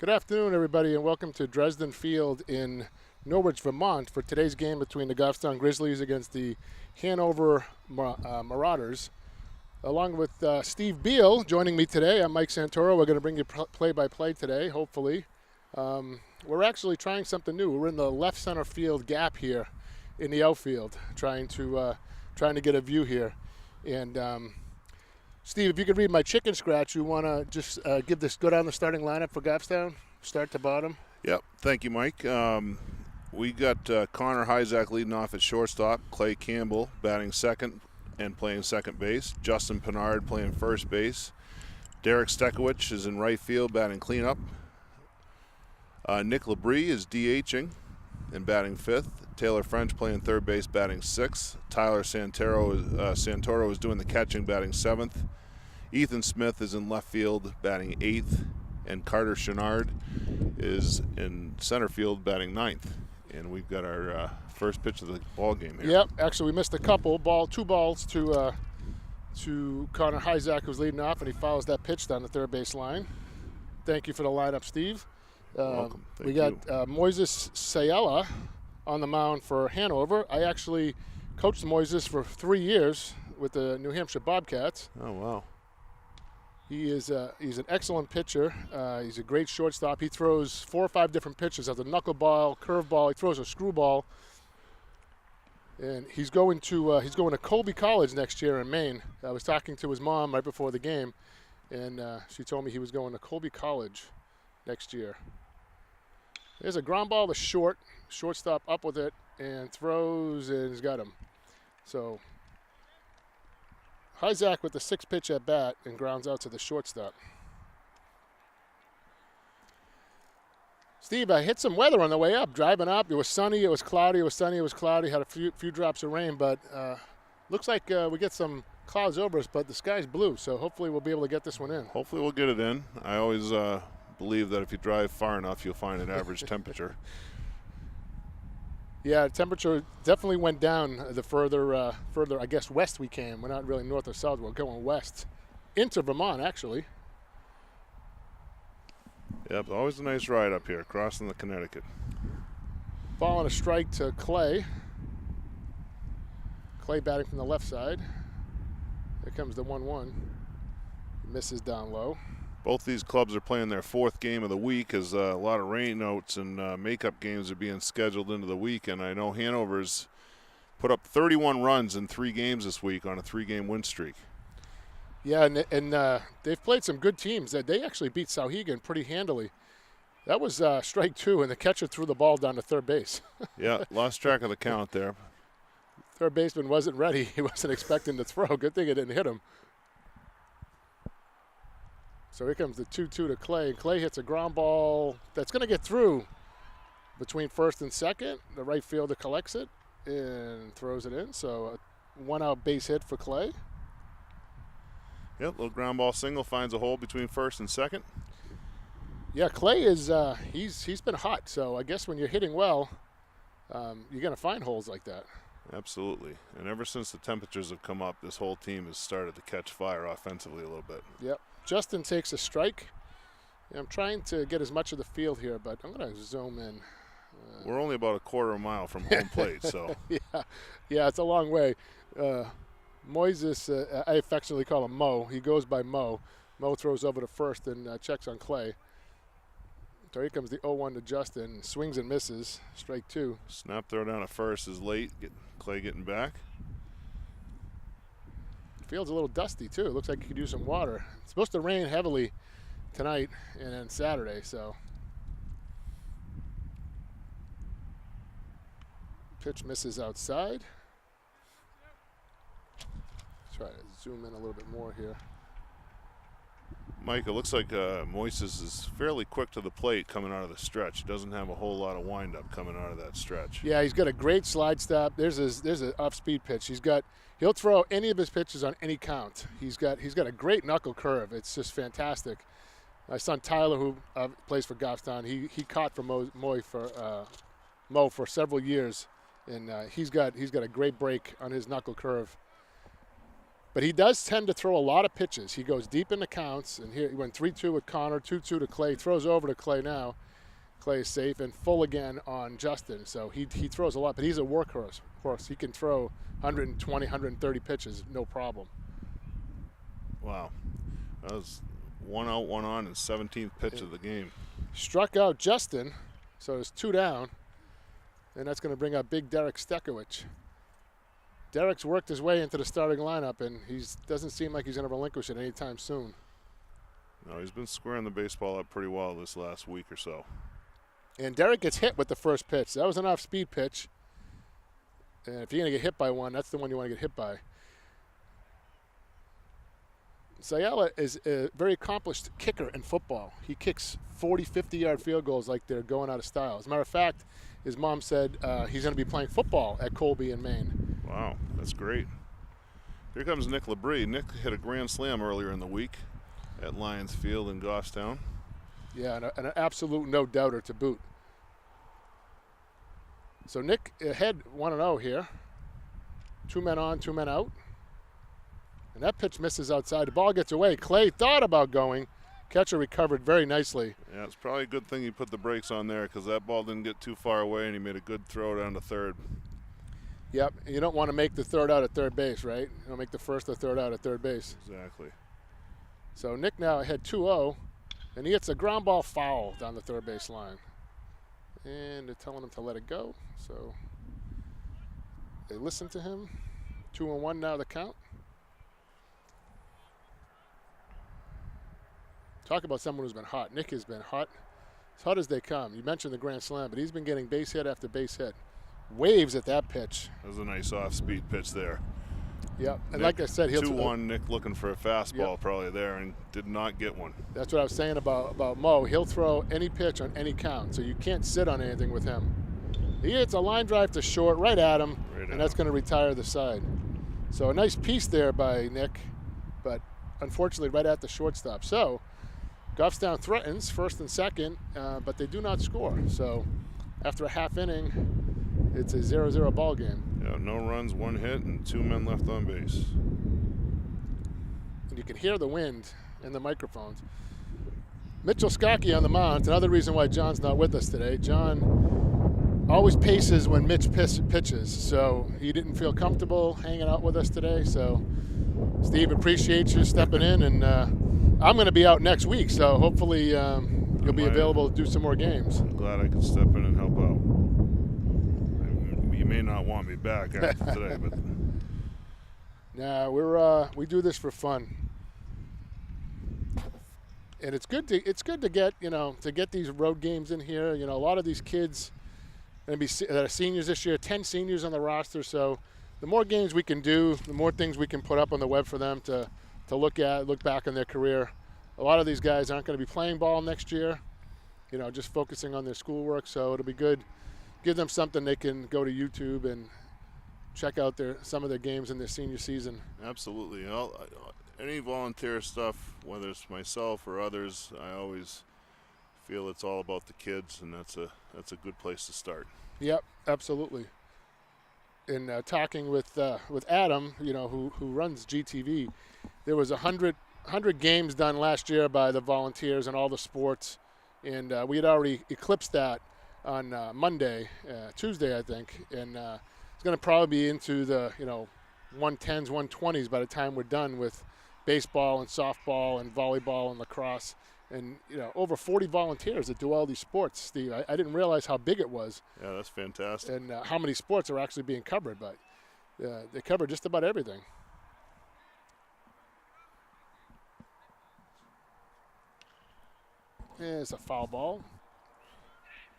Good afternoon, everybody, and welcome to Dresden Field in Norwich, Vermont for today's game between the Goffstown Grizzlies against the Hanover Marauders. Along with Steve Beal joining me today, I'm Mike Santoro. We're going to bring you play-by-play today, hopefully. We're actually trying something new. We're in the left center field gap here in the outfield, trying to get a view here. And Steve, if you could read my chicken scratch, you want to just go down the starting lineup for Goffstown, start to bottom? Yep. Thank you, Mike. We got Connor Hyzak leading off at shortstop, Clay Campbell batting second and playing second base, Justin Pinard playing first base, Derek Stekowicz is in right field batting cleanup, Nick Labrie is DHing and batting fifth, Taylor French playing third base batting sixth, Tyler Santoro is doing the catching batting seventh, Ethan Smith is in left field batting eighth, and Carter Chenard is in center field batting ninth. And we've got our first pitch of the ball game here. Yep, actually we missed a couple. Two balls to Connor Hyzak, who's leading off, and he follows that pitch down the third base line. Thank you for the lineup, Steve. Welcome. We got Moises Sayella on the mound for Hanover. I actually coached Moises for 3 years with the New Hampshire Bobcats. Oh, wow. He's an excellent pitcher. He's a great shortstop. He throws 4 or 5 different pitches. Has a knuckleball, curveball. He throws a screwball. And he's going to Colby College next year in Maine. I was talking to his mom right before the game, and she told me he was going to Colby College next year. There's a ground ball to shortstop up with it, and throws, and he's got him. So Hyzak with the 6th pitch at bat and grounds out to the shortstop. Steve, I hit some weather on the way up, driving up. It was sunny, it was cloudy, it was sunny, it was cloudy. Had a few drops of rain, but looks like we get some clouds over us, but the sky's blue, so hopefully we'll be able to get this one in. Hopefully we'll get it in. I always believe that if you drive far enough, you'll find an average temperature. Yeah, temperature definitely went down the further, I guess, west we came. We're not really north or south. We're going west into Vermont, actually. Yep, always a nice ride up here, crossing the Connecticut. Ball and a strike to Clay. Clay batting from the left side. Here comes the 1-1. Misses down low. Both these clubs are playing their 4th game of the week as a lot of rainouts and makeup games are being scheduled into the week. And I know Hanover's put up 31 runs in 3 games this week on a 3-game win streak. Yeah, and they've played some good teams. They actually beat Sauhegan pretty handily. That was strike 2, and the catcher threw the ball down to third base. Yeah, lost track of the count there. Third baseman wasn't ready. He wasn't expecting to throw. Good thing it didn't hit him. So here comes the 2-2 to Clay. Clay hits a ground ball that's going to get through between first and second. The right fielder collects it and throws it in. So a 1-out base hit for Clay. Yep, little ground ball single finds a hole between first and second. Yeah, Clay is he's been hot. So I guess when you're hitting well, you're going to find holes like that. Absolutely. And ever since the temperatures have come up, this whole team has started to catch fire offensively a little bit. Yep. Justin takes a strike. I'm trying to get as much of the field here, but I'm going to zoom in. We're only about a quarter of a mile from home plate, so. Yeah, it's a long way. Moises, I affectionately call him Mo. He goes by Mo. Mo throws over to first and checks on Clay. So here comes the 0-1 to Justin. Swings and misses. Strike 2. Snap throw down at first is late. Clay getting back. Field's a little dusty too. It looks like you could use some water. It's supposed to rain heavily tonight and then Saturday, so. Pitch misses outside. Try to zoom in a little bit more here. Mike, it looks like Moises is fairly quick to the plate coming out of the stretch. He doesn't have a whole lot of windup coming out of that stretch. Yeah, he's got a great slide stop. There's an off-speed pitch. He'll throw any of his pitches on any count. He's got a great knuckle curve. It's just fantastic. My son Tyler, who plays for Goffstown, he caught for Mo for several years, and he's got a great break on his knuckle curve. But he does tend to throw a lot of pitches. He goes deep in the counts, and here he went 3-2 with Connor, 2-2 to Clay, throws over to Clay now. Clay is safe and full again on Justin. So he throws a lot, but he's a workhorse. He can throw 120, 130 pitches, no problem. Wow. That was 1 out, 1 on, and 17th pitch of the game. Struck out Justin, so it's 2 down. And that's going to bring up big Derek Stekowicz. Derek's worked his way into the starting lineup, and he doesn't seem like he's going to relinquish it anytime soon. No, he's been squaring the baseball up pretty well this last week or so. And Derek gets hit with the first pitch. That was an off-speed pitch. And if you're going to get hit by one, that's the one you want to get hit by. Sayala is a very accomplished kicker in football. He kicks 40, 50-yard field goals like they're going out of style. As a matter of fact, his mom said he's going to be playing football at Colby in Maine. Wow, that's great. Here comes Nick Labrie. Nick hit a grand slam earlier in the week at Lions Field in Goffstown. Yeah, and an absolute no-doubter to boot. So Nick ahead 1-0 here. 2 men on, 2 men out. And that pitch misses outside. The ball gets away. Clay thought about going. Catcher recovered very nicely. Yeah, it's probably a good thing he put the brakes on there because that ball didn't get too far away, and he made a good throw down to third. Yep, you don't want to make the third out at third base, right? You don't make the first or third out at third base. Exactly. So Nick now ahead 2-0, and he hits a ground ball foul down the third base line. And they're telling him to let it go, so they listen to him. 2-1 now the count. Talk about someone who's been hot. Nick has been hot, as hot as they come. You mentioned the grand slam, but he's been getting base hit after base hit. Waves at that pitch. That was a nice off-speed pitch there. Yep, and Nick, like I said, he'll 2-1. Nick looking for a fastball Yep. probably there and did not get one. That's what I was saying about Mo. He'll throw any pitch on any count, so you can't sit on anything with him. He hits a line drive to short right at him, and that's going to retire the side. So a nice piece there by Nick, but unfortunately right at the shortstop. So Goffstown threatens first and second, but they do not score. So after a half inning, it's a 0-0 ball game. Yeah, no runs, 1 hit, and 2 men left on base. And you can hear the wind in the microphones. Mitchell Skokie on the mound. It's another reason why John's not with us today. John always paces when Mitch pitches, so he didn't feel comfortable hanging out with us today. So Steve, appreciate you stepping in, and I'm going to be out next week, so hopefully you'll be available to do some more games. I'm glad I could step in and help out. You may not want me back after today, but nah, we do this for fun, and it's good to get these road games in here. You know, a lot of these kids going to be that are seniors this year. 10 seniors on the roster, so the more games we can do, the more things we can put up on the web for them to look back on their career. A lot of these guys aren't going to be playing ball next year, just focusing on their schoolwork. So it'll be good. Give them something they can go to YouTube and check out some of their games in their senior season. absolutely. Any volunteer stuff, whether it's myself or others, I always feel it's all about the kids, and that's a good place to start. Yep, absolutely. In talking with Adam, who runs GTV, there was 100 games done last year by the volunteers in all the sports, and we had already eclipsed that on Tuesday, I think, and it's going to probably be into the 110s, 120s by the time we're done with baseball and softball and volleyball and lacrosse, and over 40 volunteers that do all these sports. Steve, I didn't realize how big it was. Yeah, that's fantastic. And how many sports are actually being covered, but they cover just about everything. It's a foul ball.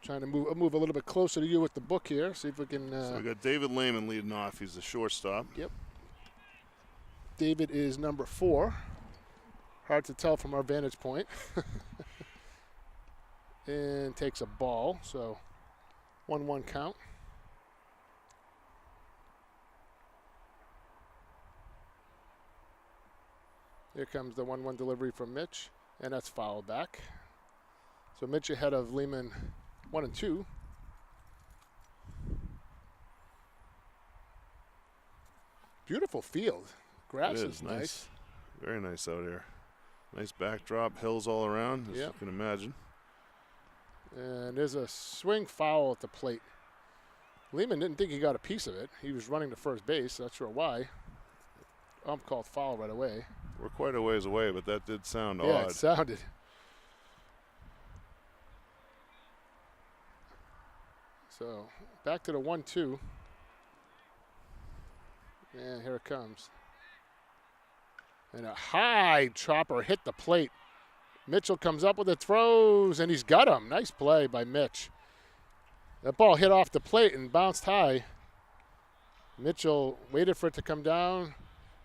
Trying to move a little bit closer to you with the book here. See if we can. So we got David Lehman leading off. He's the shortstop. Yep. David is number 4. Hard to tell from our vantage point. And takes a ball. So 1-1 count. Here comes the 1-1 delivery from Mitch, and that's fouled back. So Mitch ahead of Lehman 1-2. Beautiful field. Grass It is is nice. Very nice out here. Nice backdrop, hills all around, as you can imagine. And there's a swing foul at the plate. Lehman didn't think he got a piece of it. He was running to first base, not sure why. Called foul right away. We're quite a ways away, but that did sound Yeah, odd. it sounded. So back to the 1-2. And here it comes. And a high chopper hit the plate. Mitchell comes up with it, throws, and he's got him. Nice play by Mitch. That ball hit off the plate and bounced high. Mitchell waited for it to come down,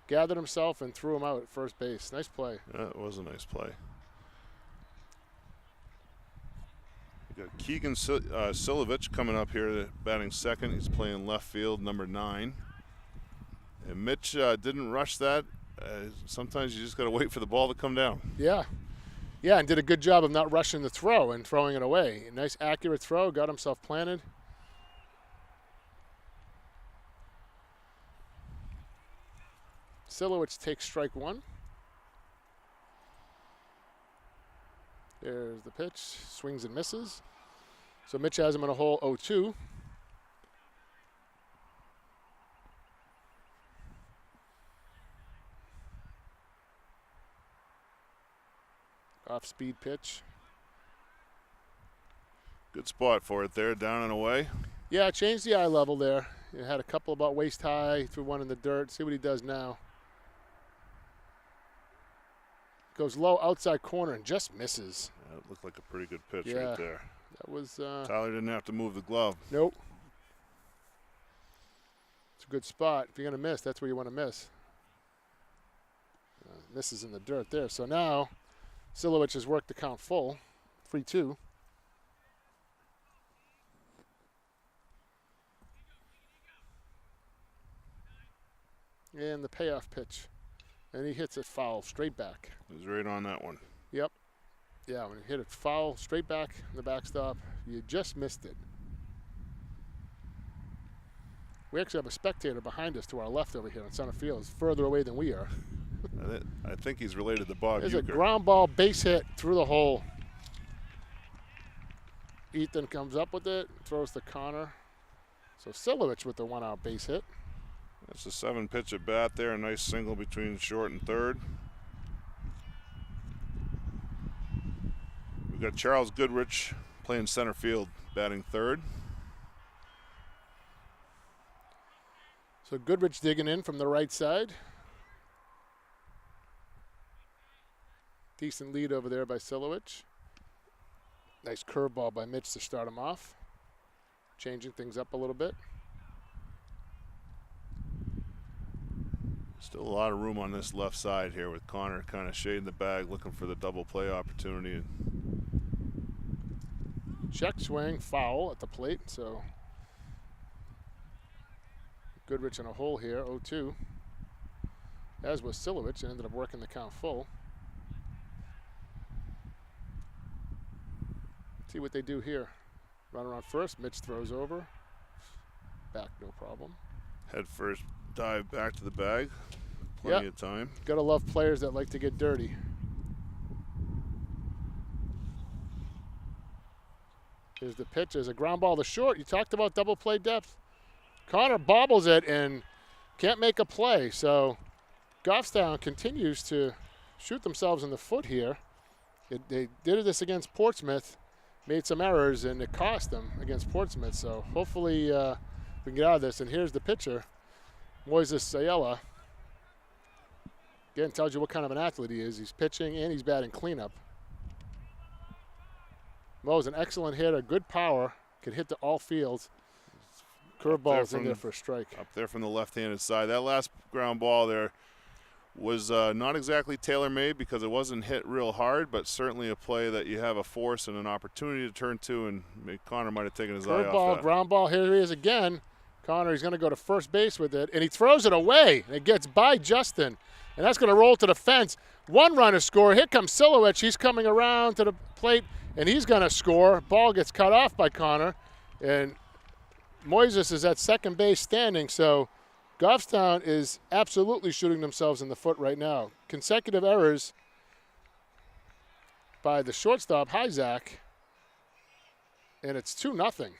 gathered himself, and threw him out at first base. Nice play. That was a nice play. You got Keegan Silovich coming up here batting second. He's playing left field, number 9. And Mitch didn't rush that. Sometimes you just got to wait for the ball to come down. Yeah. Yeah, and did a good job of not rushing the throw and throwing it away. A nice accurate throw, got himself planted. Silovich takes strike 1. There's the pitch, swings and misses. So Mitch has him in a hole 0-2. Off-speed pitch. Good spot for it there, down and away. Yeah, changed the eye level there. It had a couple about waist high, threw one in the dirt. See what he does now. Goes low outside corner and just misses. Yeah, it looked like a pretty good pitch Yeah. right there. That was... Tyler didn't have to move the glove. Nope. It's a good spot. If you're going to miss, that's where you want to miss. Misses in the dirt there. So now, Silovich has worked the count full. 3-2. And the payoff pitch. And he hits it foul straight back. He was right on that one. Yep. Yeah, when you hit it foul straight back in the backstop, you just missed it. We actually have a spectator behind us to our left over here in center field. He's further away than we are. I think he's related to Bob There's Uecker. a ground ball base hit through the hole. Ethan comes up with it, throws to Connor. So Silovich with the 1-out base hit. That's a 7-pitch at bat there. A nice single between short and third. We've got Charles Goodrich playing center field, batting third. So Goodrich digging in from the right side. Decent lead over there by Silovich. Nice curveball by Mitch to start him off. Changing things up a little bit. Still a lot of room on this left side here with Connor kind of shading the bag, looking for the double play opportunity. Check swing, foul at the plate. So Goodrich in a hole here, 0-2. As was Silovich, and ended up working the count full. See what they do here. Runner on first, Mitch throws over. Back, no problem. Head first dive back to the bag. Plenty of time. Gotta love players that like to get dirty. Here's the pitch. There's a ground ball to short. You talked about double play depth. Connor bobbles it and can't make a play. So Goffstown continues to shoot themselves in the foot here. They did this against Portsmouth, made some errors, and it cost them against Portsmouth. So hopefully we can get out of this. And here's the pitcher, Moises Sayela. Again, tells you what kind of an athlete he is. He's pitching and he's batting cleanup. Mo's an excellent hitter, good power, can hit to all fields. Curveball's in there for a strike. Up there from the left-handed side. That last ground ball there was not exactly tailor-made because it wasn't hit real hard, but certainly a play that you have a force and an opportunity to turn to, and Connor might have taken his eye off Curveball, that. ground ball, here he is again. Connor, he's going to go to first base with it, and he throws it away. It gets by Justin, and that's going to roll to the fence. One runner score. Here comes Silovich. He's coming around to the plate, and he's going to score. Ball gets cut off by Connor, and Moises is at second base standing, so Goffstown is absolutely shooting themselves in the foot right now. Consecutive errors by the shortstop, Hyzak, and it's 2-0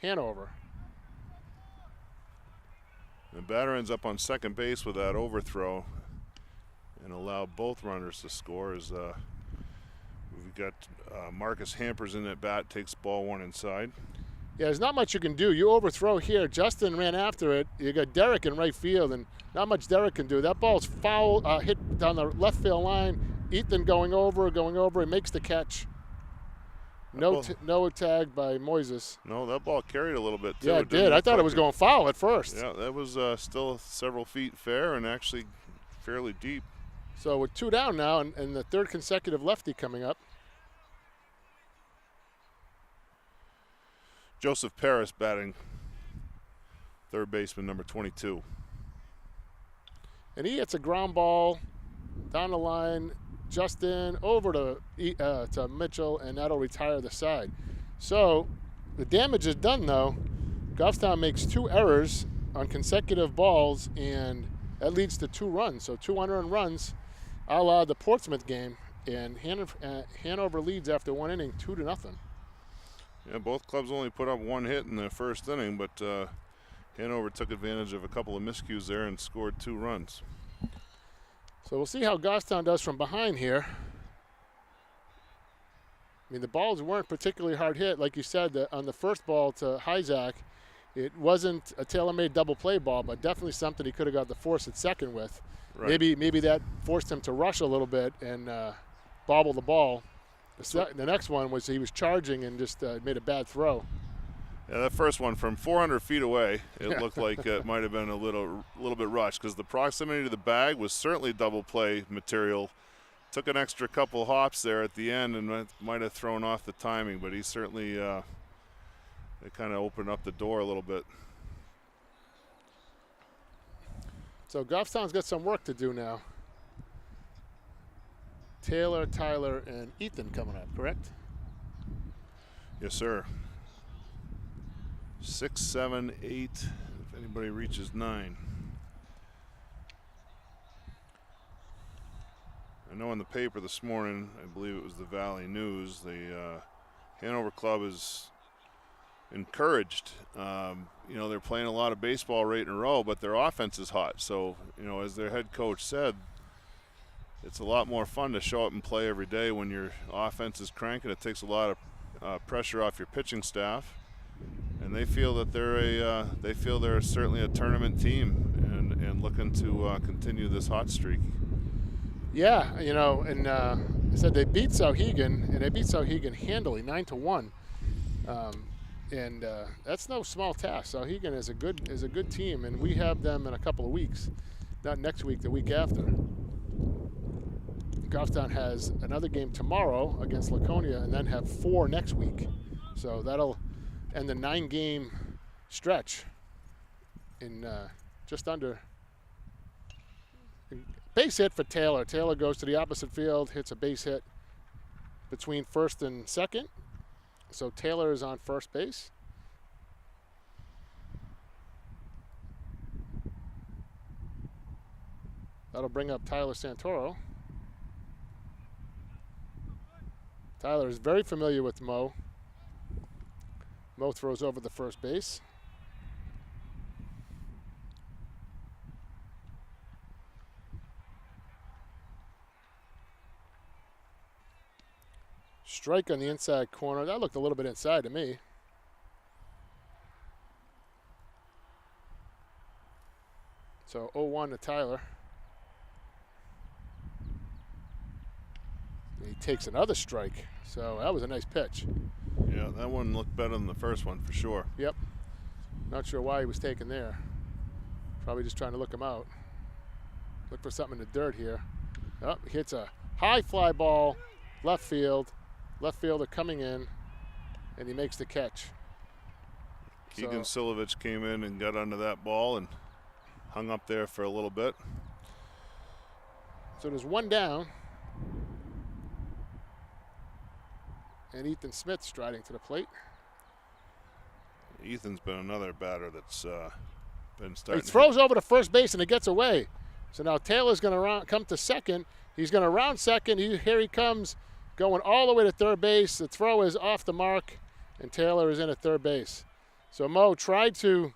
Hanover. The batter ends up on second base with that overthrow and allow both runners to score. As we've got Marcus Hampers in at bat, takes ball one inside. Yeah, there's not much you can do. You overthrow here. Justin ran after it. You got Derek in right field, and not much Derek can do. That ball's foul, hit down the left field line. Ethan going over, and makes the catch. No tag by Moises. No, that ball carried a little bit, too. Yeah, it did. I thought it was going foul at first. Yeah, that was still several feet fair and actually fairly deep. So with 2 down now, and the third consecutive lefty coming up. Joseph Paris batting, third baseman, number 22. And he hits a ground ball down the line, Justin over to Mitchell, and that'll retire the side. So the damage is done, though. Goffstown makes 2 errors on consecutive balls, and that leads to 2 runs. So 2 unearned runs, a la the Portsmouth game, and Hanover leads after 1 inning, 2-0. Yeah, both clubs only put up 1 hit in the first inning, but Hanover took advantage of a couple of miscues there and scored 2 runs. So we'll see how Goffstown does from behind here. I mean, the balls weren't particularly hard hit. Like you said, on the first ball to Hyzak, it wasn't a tailor-made double play ball, but definitely something he could have got the force at second with. Right. Maybe that forced him to rush a little bit and bobble the ball. The next one was he was charging and just made a bad throw. Yeah, that first one from 400 feet away, it looked like it might have been a little bit rushed because the proximity to the bag was certainly double play material. Took an extra couple hops there at the end and might have thrown off the timing, but he certainly it kind of opened up the door a little bit. So Goffstown's got some work to do now. Taylor, Tyler, and Ethan coming up, correct? Yes, sir. 6, 7, 8, if anybody reaches 9. I know in the paper this morning, I believe it was the Valley News, the Hanover Club is encouraged. They're playing a lot of baseball right in a row, but their offense is hot. So, as their head coach said, it's a lot more fun to show up and play every day when your offense is cranking. It takes a lot of pressure off your pitching staff, and they feel that they're certainly a tournament team and looking to continue this hot streak. Yeah, and I said they beat Sauhegan, and they beat Sauhegan handily, 9-1, and that's no small task. Sauhegan is a good team, and we have them in a couple of weeks, not next week, the week after. Goffstown has another game tomorrow against Laconia and then have 4 next week. So that'll end the 9-game stretch in just under. Base hit for Taylor. Taylor goes to the opposite field, hits a base hit between first and second. So Taylor is on first base. That'll bring up Tyler Santoro. Tyler is very familiar with Mo. Mo throws over the first base. Strike on the inside corner. That looked a little bit inside to me. So 0-1 to Tyler. He takes another strike. So that was a nice pitch. Yeah, that one looked better than the first one for sure. Yep. Not sure why he was taken there. Probably just trying to look him out. Look for something in the dirt here. Oh, he hits a high fly ball, left field. Left fielder coming in, and he makes the catch. Keegan Silovich came in and got under that ball and hung up there for a little bit. So there's 1 down. And Ethan Smith striding to the plate. Ethan's been another batter that's Been He starting to throws over to first base and it gets away. So now Taylor's going to come to second. He's going to round second. Here he comes, going all the way to third base. The throw is off the mark, and Taylor is in at third base. So Mo tried to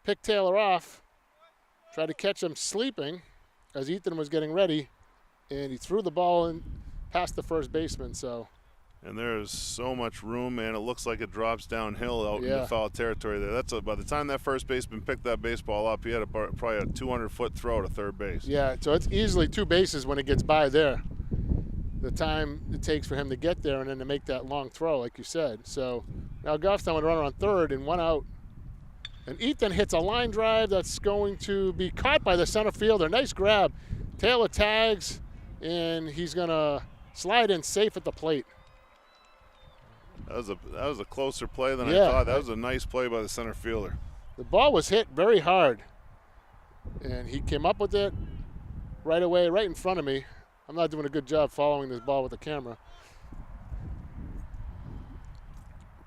pick Taylor off, tried to catch him sleeping as Ethan was getting ready, and he threw the ball in past the first baseman. So. And there's so much room, man. It looks like it drops downhill out Yeah. into foul territory there. By the time that first baseman picked that baseball up, he had probably a 200-foot throw to third base. Yeah, so it's easily 2 bases when it gets by there. The time it takes for him to get there and then to make that long throw, like you said. So now Goffstown would run on third and 1 out. And Ethan hits a line drive that's going to be caught by the center fielder. Nice grab. Taylor tags, and he's going to slide in safe at the plate. That was a closer play than Yeah. I thought. That was a nice play by the center fielder. The ball was hit very hard, and he came up with it right away, right in front of me. I'm not doing a good job following this ball with the camera.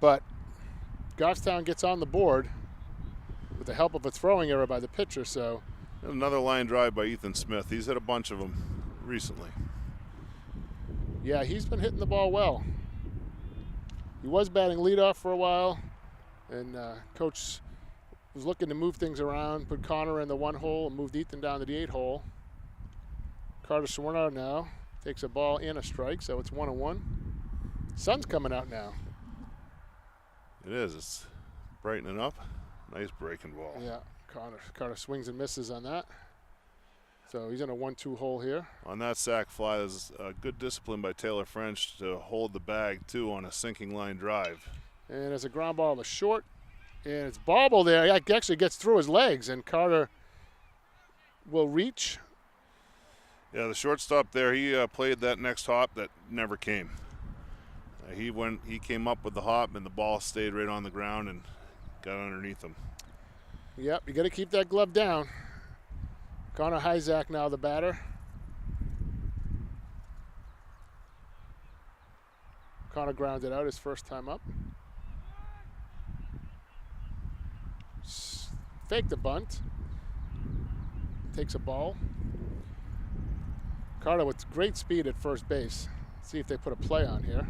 But Goffstown gets on the board with the help of a throwing error by the pitcher. So Another line drive by Ethan Smith. He's hit a bunch of them recently. yeah, he's been hitting the ball well. He was batting leadoff for a while, and Coach was looking to move things around, put Connor in the 1 hole and moved Ethan down to the 8 hole. Carter Swarnard now takes a ball and a strike, so it's 1-1. Sun's coming out now. It is. It's brightening up. Nice breaking ball. Yeah, Carter swings and misses on that. So he's in a 1-2 hole here. On that sac fly, there's a good discipline by Taylor French to hold the bag, too, on a sinking line drive. And it's a ground ball to short. And it's Bobble there. He actually gets through his legs, and Carter will reach. Yeah, the shortstop there, he played that next hop that never came. He came up with the hop, and the ball stayed right on the ground and got underneath him. Yep, you got to keep that glove down. Connor Hyzak now the batter. Connor grounded out his first time up. Fake the bunt. Takes a ball. Carter with great speed at first base. See if they put a play on here.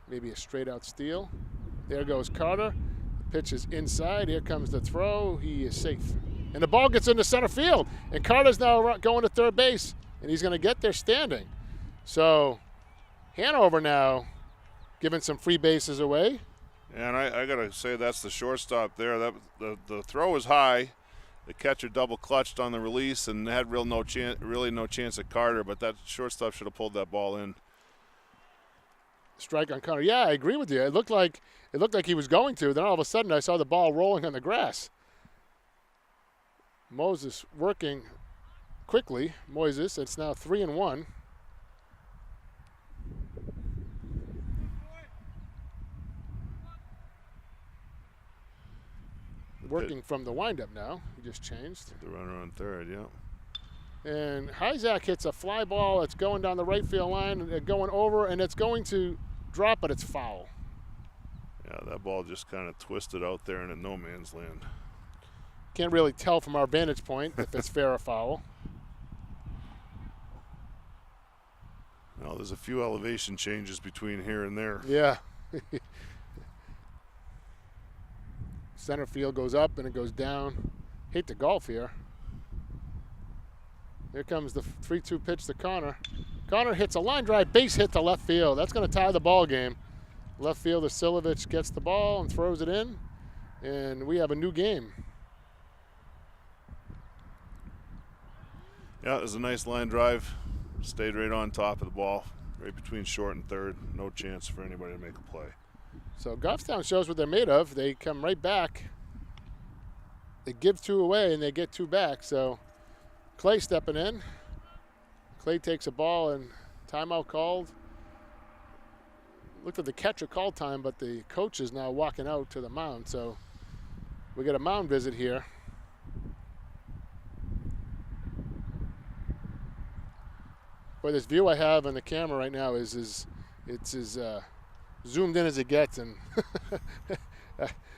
Maybe a straight out steal. There goes Carter. Pitch is inside. Here comes the throw. He is safe. And the ball gets into center field. And Carter's now going to third base. And he's going to get there standing. So Hanover now giving some free bases away. And I got to say, that's the shortstop there. The throw was high. The catcher double clutched on the release and had really no chance at Carter, but that shortstop should have pulled that ball in. Strike on Connor. Yeah, I agree with you. It looked like he was going to. Then all of a sudden I saw the ball rolling on the grass. Moses working quickly. Moises, it's now 3-1. Working from the windup now. He just changed. The runner on third, yeah. And Hyzak hits a fly ball. It's going down the right field line, going over, and it's going to drop, but it's foul. Yeah, that ball just kind of twisted out there in a no man's land. Can't really tell from our vantage point if it's fair or foul. Well, there's a few elevation changes between here and there. Yeah. Center field goes up and it goes down. Hate to golf here. Here comes the 3-2 pitch to Connor. Connor hits a line drive base hit to left field. That's going to tie the ball game. Left fielder Silovich gets the ball and throws it in, and we have a new game. Yeah, it was a nice line drive. Stayed right on top of the ball, right between short and third. No chance for anybody to make a play. So Goffstown shows what they're made of. They come right back. They give 2 away, and they get 2 back. So Clay stepping in. Clay takes a ball, and timeout called. Looked at the catcher call time, but the coach is now walking out to the mound. So we get a mound visit here. Boy, this view I have on the camera right now it's as zoomed in as it gets, and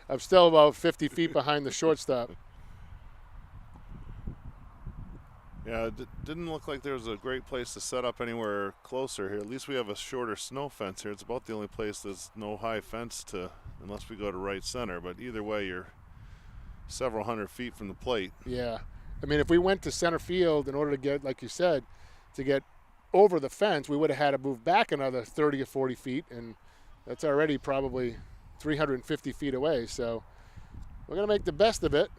I'm still about 50 feet behind the shortstop. Yeah, it didn't look like there was a great place to set up anywhere closer here. At least we have a shorter snow fence here. It's about the only place there's no high fence to, unless we go to right center. But either way, you're several hundred feet from the plate. Yeah. I mean, if we went to center field in order to get, like you said, to get over the fence, we would have had to move back another 30 or 40 feet, and that's already probably 350 feet away. So we're going to make the best of it.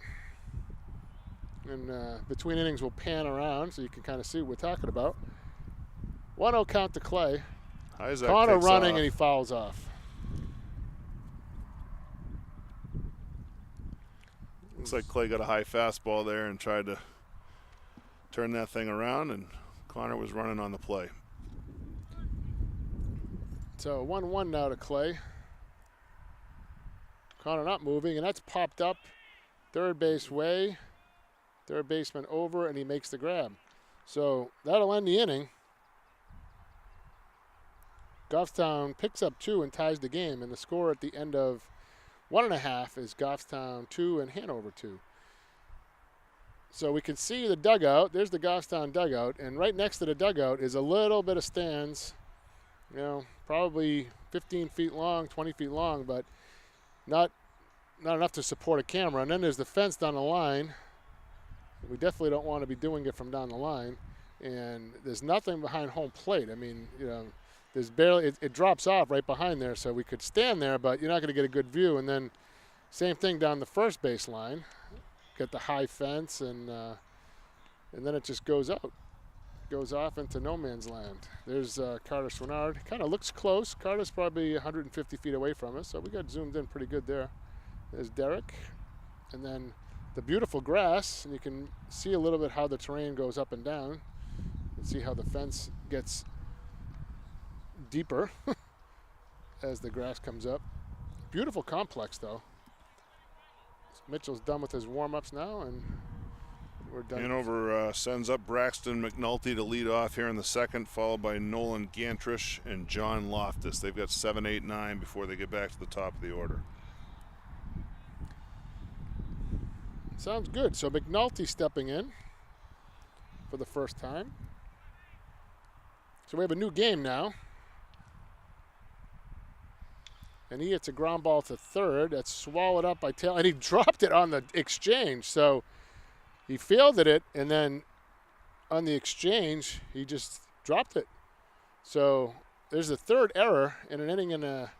And between innings, we'll pan around so you can kind of see what we're talking about. 1-0 count to Clay. Isaac Connor takes running, off. and he fouls off. Looks like Clay got a high fastball there and tried to turn that thing around, and Connor was running on the play. So 1-1 now to Clay. Connor not moving, and that's popped up third base way. Third baseman over, and he makes the grab. So that'll end the inning. Goffstown picks up 2 and ties the game, and the score at the end of 1.5 is Goffstown 2 and Hanover 2. So we can see the dugout. There's the Goffstown dugout, and right next to the dugout is a little bit of stands, probably 15 feet long, 20 feet long, but not enough to support a camera. And then there's the fence down the line. We definitely don't want to be doing it from down the line. And there's nothing behind home plate. I mean, there's barely, it drops off right behind there, so we could stand there, but you're not going to get a good view. And then same thing down the first base line. Get the high fence, and then it just goes out. Goes off into no man's land. There's Carter Swinard. Kind of looks close. Carter's probably 150 feet away from us, so we got zoomed in pretty good there. There's Derek. And then the beautiful grass, and you can see a little bit how the terrain goes up and down. You can see how the fence gets deeper as the grass comes up. Beautiful complex, though. Mitchell's done with his warm-ups now, and we're done. Hanover sends up Braxton McNulty to lead off here in the second, followed by Nolan Gantrish and John Loftus. They've got 7, 8, 9 before they get back to the top of the order. Sounds good. So McNulty stepping in for the first time. So we have a new game now. And he hits a ground ball to third. That's swallowed up by Taylor. And he dropped it on the exchange. So he fielded it, and then on the exchange, he just dropped it. So there's a third error in an inning and a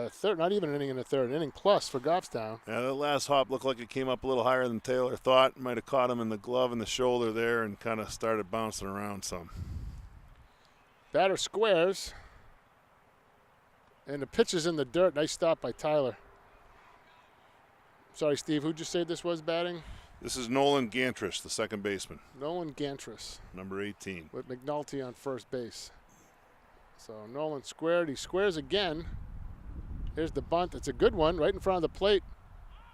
third, not even an inning and a third, an inning plus for Goffstown. Yeah, that last hop looked like it came up a little higher than Taylor thought. Might have caught him in the glove and the shoulder there and kind of started bouncing around some. Batter squares. And the pitch is in the dirt. Nice stop by Tyler. Sorry, Steve, who'd you say this was batting? This is Nolan Gantrish, the second baseman. Nolan Gantris. Number 18. With McNulty on first base. So Nolan squared. He squares again. Here's the bunt. It's a good one right in front of the plate.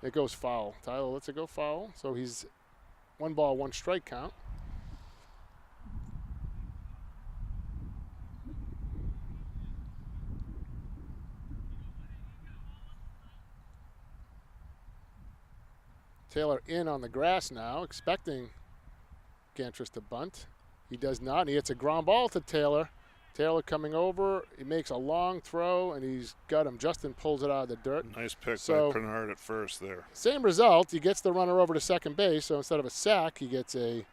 It goes foul. Tyler lets it go foul. So he's 1 ball, 1 strike count. Taylor in on the grass now, expecting Gantris to bunt. He does not, and he hits a ground ball to Taylor. Taylor coming over, he makes a long throw, and he's got him. Justin pulls it out of the dirt. Nice pick So, by Pernard at first there. Same result. He gets the runner over to second base, so instead of a sack, he gets a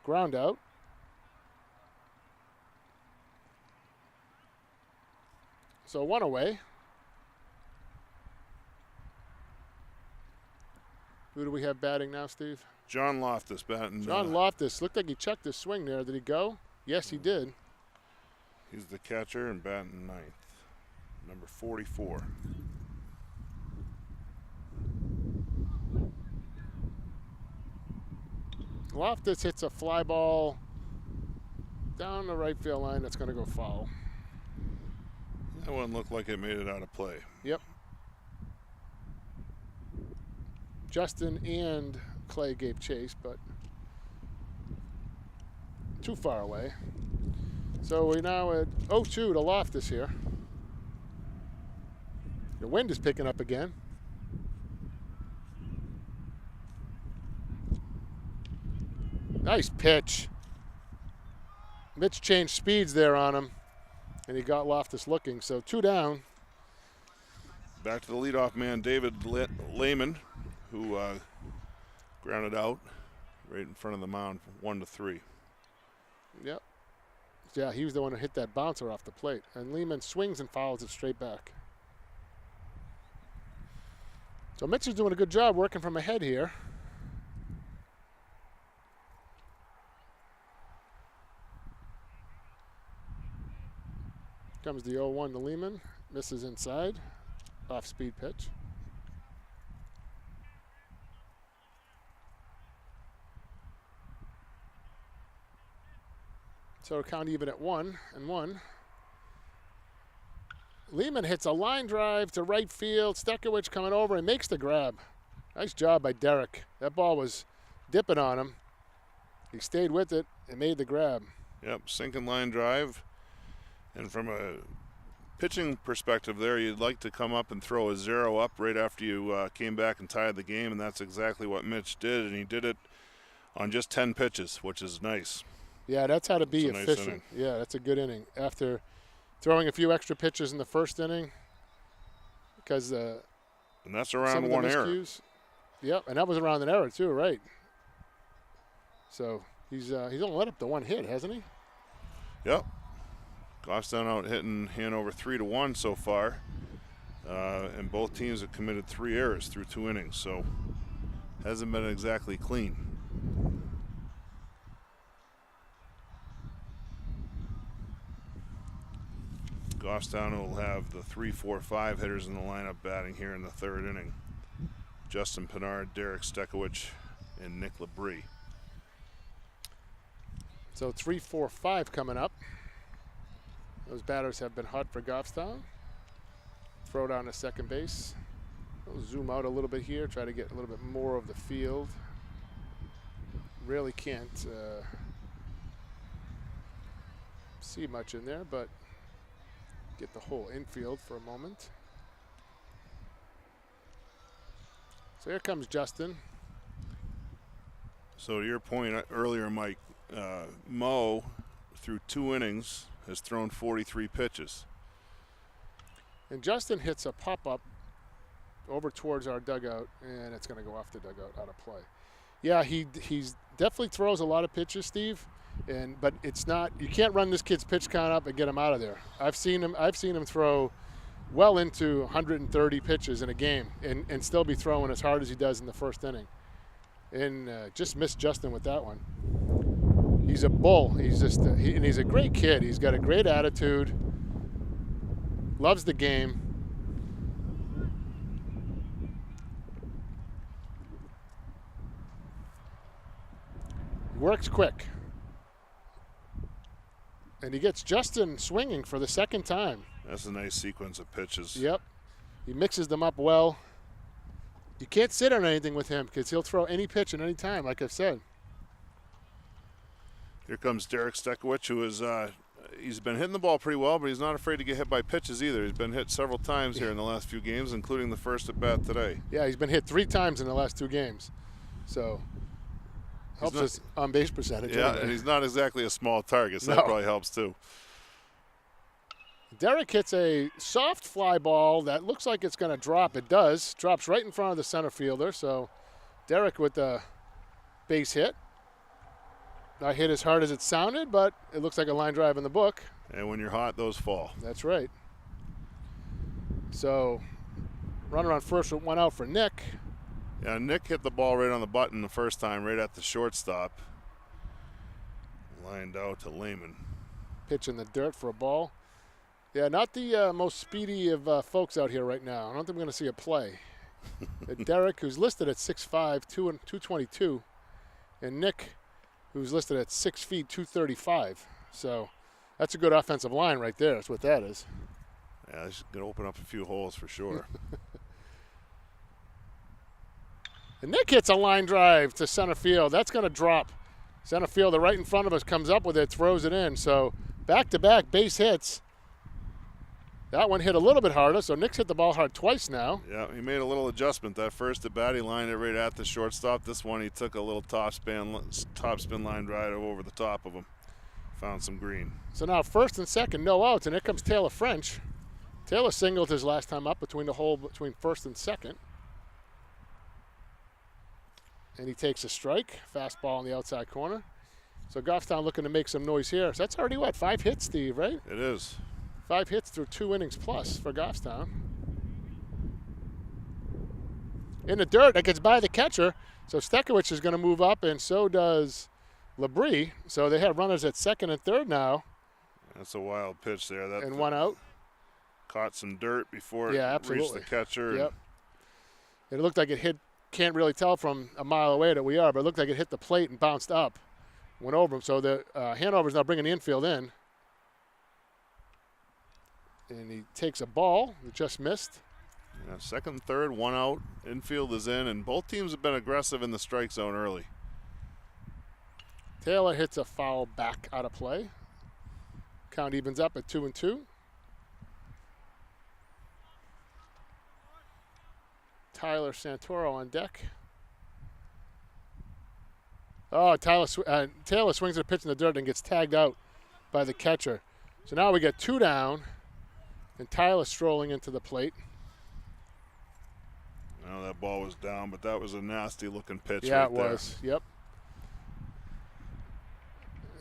ground out. So 1 away. Who do we have batting now, Steve? John Loftus batting. John Loftus. Looked like he checked his swing there. Did he go? Yes, he did. He's the catcher and batting 9th. Number 44. Loftus hits a fly ball down the right field line. That's going to go foul. That one looked like it made it out of play. Yep. Justin and Clay gave chase, but too far away. So we're now at 0-2 to Loftus here. The wind is picking up again. Nice pitch. Mitch changed speeds there on him, and he got Loftus looking. So 2 down. Back to the leadoff man, David Lehman, who grounded out right in front of the mound, 1-3. Yep. Yeah, he was the one who hit that bouncer off the plate. And Lehman swings and fouls it straight back. So Mitch is doing a good job working from ahead here. Comes the 0-1 to Lehman. Misses inside. Off-speed pitch. So count even at 1-1. Lehman hits a line drive to right field. Stekowicz coming over and makes the grab. Nice job by Derek. That ball was dipping on him. He stayed with it and made the grab. Yep, sinking line drive. And from a pitching perspective there, you'd like to come up and throw a 0 up right after you came back and tied the game, and that's exactly what Mitch did, and he did it on just 10 pitches, which is nice. Yeah, that's how to be Nice efficient. Yeah, that's a good inning. After throwing a few extra pitches in the first inning, because And that's around some of one the error. miscues. Yep, and that was around an error too, right? So he's only let up the 1 hit, hasn't he? Yep. Goffstown out hitting Hanover 3-1 so far. And both teams have committed 3 errors through 2 innings, so hasn't been exactly clean. Goffstown will have the 3, 4, 5 hitters in the lineup batting here in the 3rd inning. Justin Pinard, Derek Stekowicz, and Nick Labrie. So 3, 4, 5 coming up. Those batters have been hot for Goffstown. Throw down to second base. We'll zoom out a little bit here, try to get a little bit more of the field. Really can't see much in there, but get the whole infield for a moment. So here comes Justin. So to your point earlier, Mike, Mo, through 2 innings, has thrown 43 pitches. And Justin hits a pop-up over towards our dugout, and it's going to go off the dugout out of play. Yeah, he's definitely throws a lot of pitches, Steve, but it's not. You can't run this kid's pitch count up and get him out of there. I've seen him throw well into 130 pitches in a game and still be throwing as hard as he does in the first inning. And just missed Justin with that one. He's a bull. He's just and he's a great kid. He's got a great attitude. Loves the game. Works quick. And he gets Justin swinging for the 2nd time. That's a nice sequence of pitches. Yep. He mixes them up well. You can't sit on anything with him because he'll throw any pitch at any time, like I've said. Here comes Derek Stekowicz, who is he's been hitting the ball pretty well, but he's not afraid to get hit by pitches either. He's been hit several times here in the last few games, including the first at bat today. Yeah, he's been hit 3 times in the last 2 games. So helps his on-base percentage. Yeah, anyway. and he's not exactly a small target, so No. that probably helps too. Derek hits a soft fly ball that looks like it's going to drop. It does. Drops right in front of the center fielder. So Derek with the base hit. Not hit as hard as it sounded, but it looks like a line drive in the book. And when you're hot, those fall. That's right. So runner on first with 1 out for Nick. Yeah, Nick hit the ball right on the button the first time, right at the shortstop. Lined out to Lehman. Pitch in the dirt for a ball. Yeah, not the most speedy of folks out here right now. I don't think we're going to see a play. Derek, who's listed at 6'5", 222, and Nick, who's listed at 6 feet, 235. So that's a good offensive line right there. That's what that is. Yeah, this is going to open up a few holes for sure. And Nick hits a line drive to center field. That's going to drop. Center fielder right in front of us comes up with it, throws it in. So back-to-back base hits. That one hit a little bit harder, so Nick's hit the ball hard twice now. Yeah, he made a little adjustment. That first at bat, he lined it right at the shortstop. This one, he took a little top spin line right over the top of him. Found some green. So now first and second, no outs, and here comes Taylor French. Taylor singled his last time up between the hole between first and second. And he takes a strike, fastball on the outside corner. So Goffstown looking to make some noise here. So that's already what, 5 hits, Steve, right? It is. 5 hits through 2 innings plus for Goffstown. In the dirt, that gets by the catcher. So Stekowicz is going to move up, and so does Labrie. So they have runners at second and third now. That's a wild pitch there. And 1 out. Caught some dirt before it reached the catcher. Yep. It looked like it hit, can't really tell from a mile away that we are, but it looked like it hit the plate and bounced up. Went over him. So the Hanover's now bringing the infield in. And he takes a ball that just missed. Yeah, second and third, 1 out. Infield is in, and both teams have been aggressive in the strike zone early. Taylor hits a foul back out of play. Count evens up at 2-2. Tyler Santoro on deck. Oh, Taylor swings at a pitch in the dirt and gets tagged out by the catcher. So now we get 2 down, and Tyler strolling into the plate. No, that ball was down, but that was a nasty-looking pitch. Yeah, right it was. There. Yep.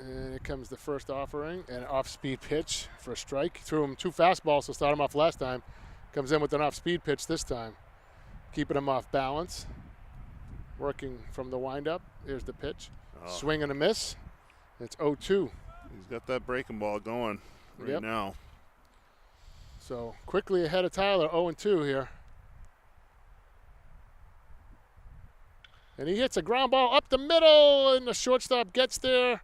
And here comes the first offering, an off-speed pitch for a strike. Threw him 2 fastballs to start him off last time. Comes in with an off-speed pitch this time, keeping him off balance. Working from the windup. Here's the pitch. Oh. Swing and a miss. It's 0-2. He's got that breaking ball going right now. So quickly ahead of Tyler, 0-2 here. And he hits a ground ball up the middle, and the shortstop gets there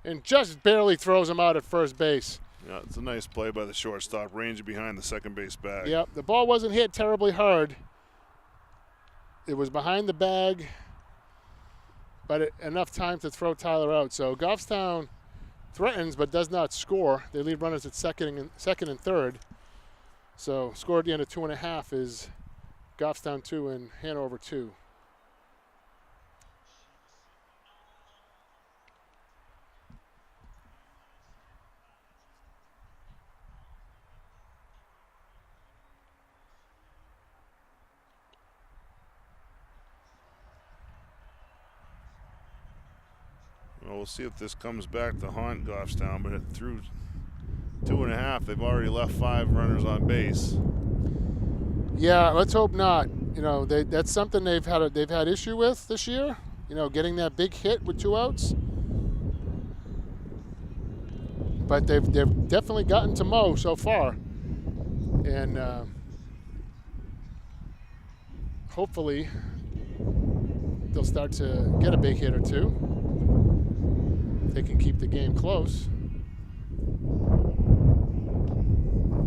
and just barely throws him out at first base. Yeah, it's a nice play by the shortstop, ranging behind the second base bag. Yep, the ball wasn't hit terribly hard. It was behind the bag, but enough time to throw Tyler out. So Goffstown threatens but does not score. They leave runners at second and third. So score at the end of 2.5 is Goffstown 2 and Hanover 2. Well, we'll see if this comes back to haunt Goffstown, but through 2.5, they've already left 5 runners on base. Yeah, let's hope not. You know, that's something they've had issue with this year. You know, getting that big hit with 2 outs. But they've definitely gotten to Mo so far, and hopefully they'll start to get a big hit or 2. They can keep the game close.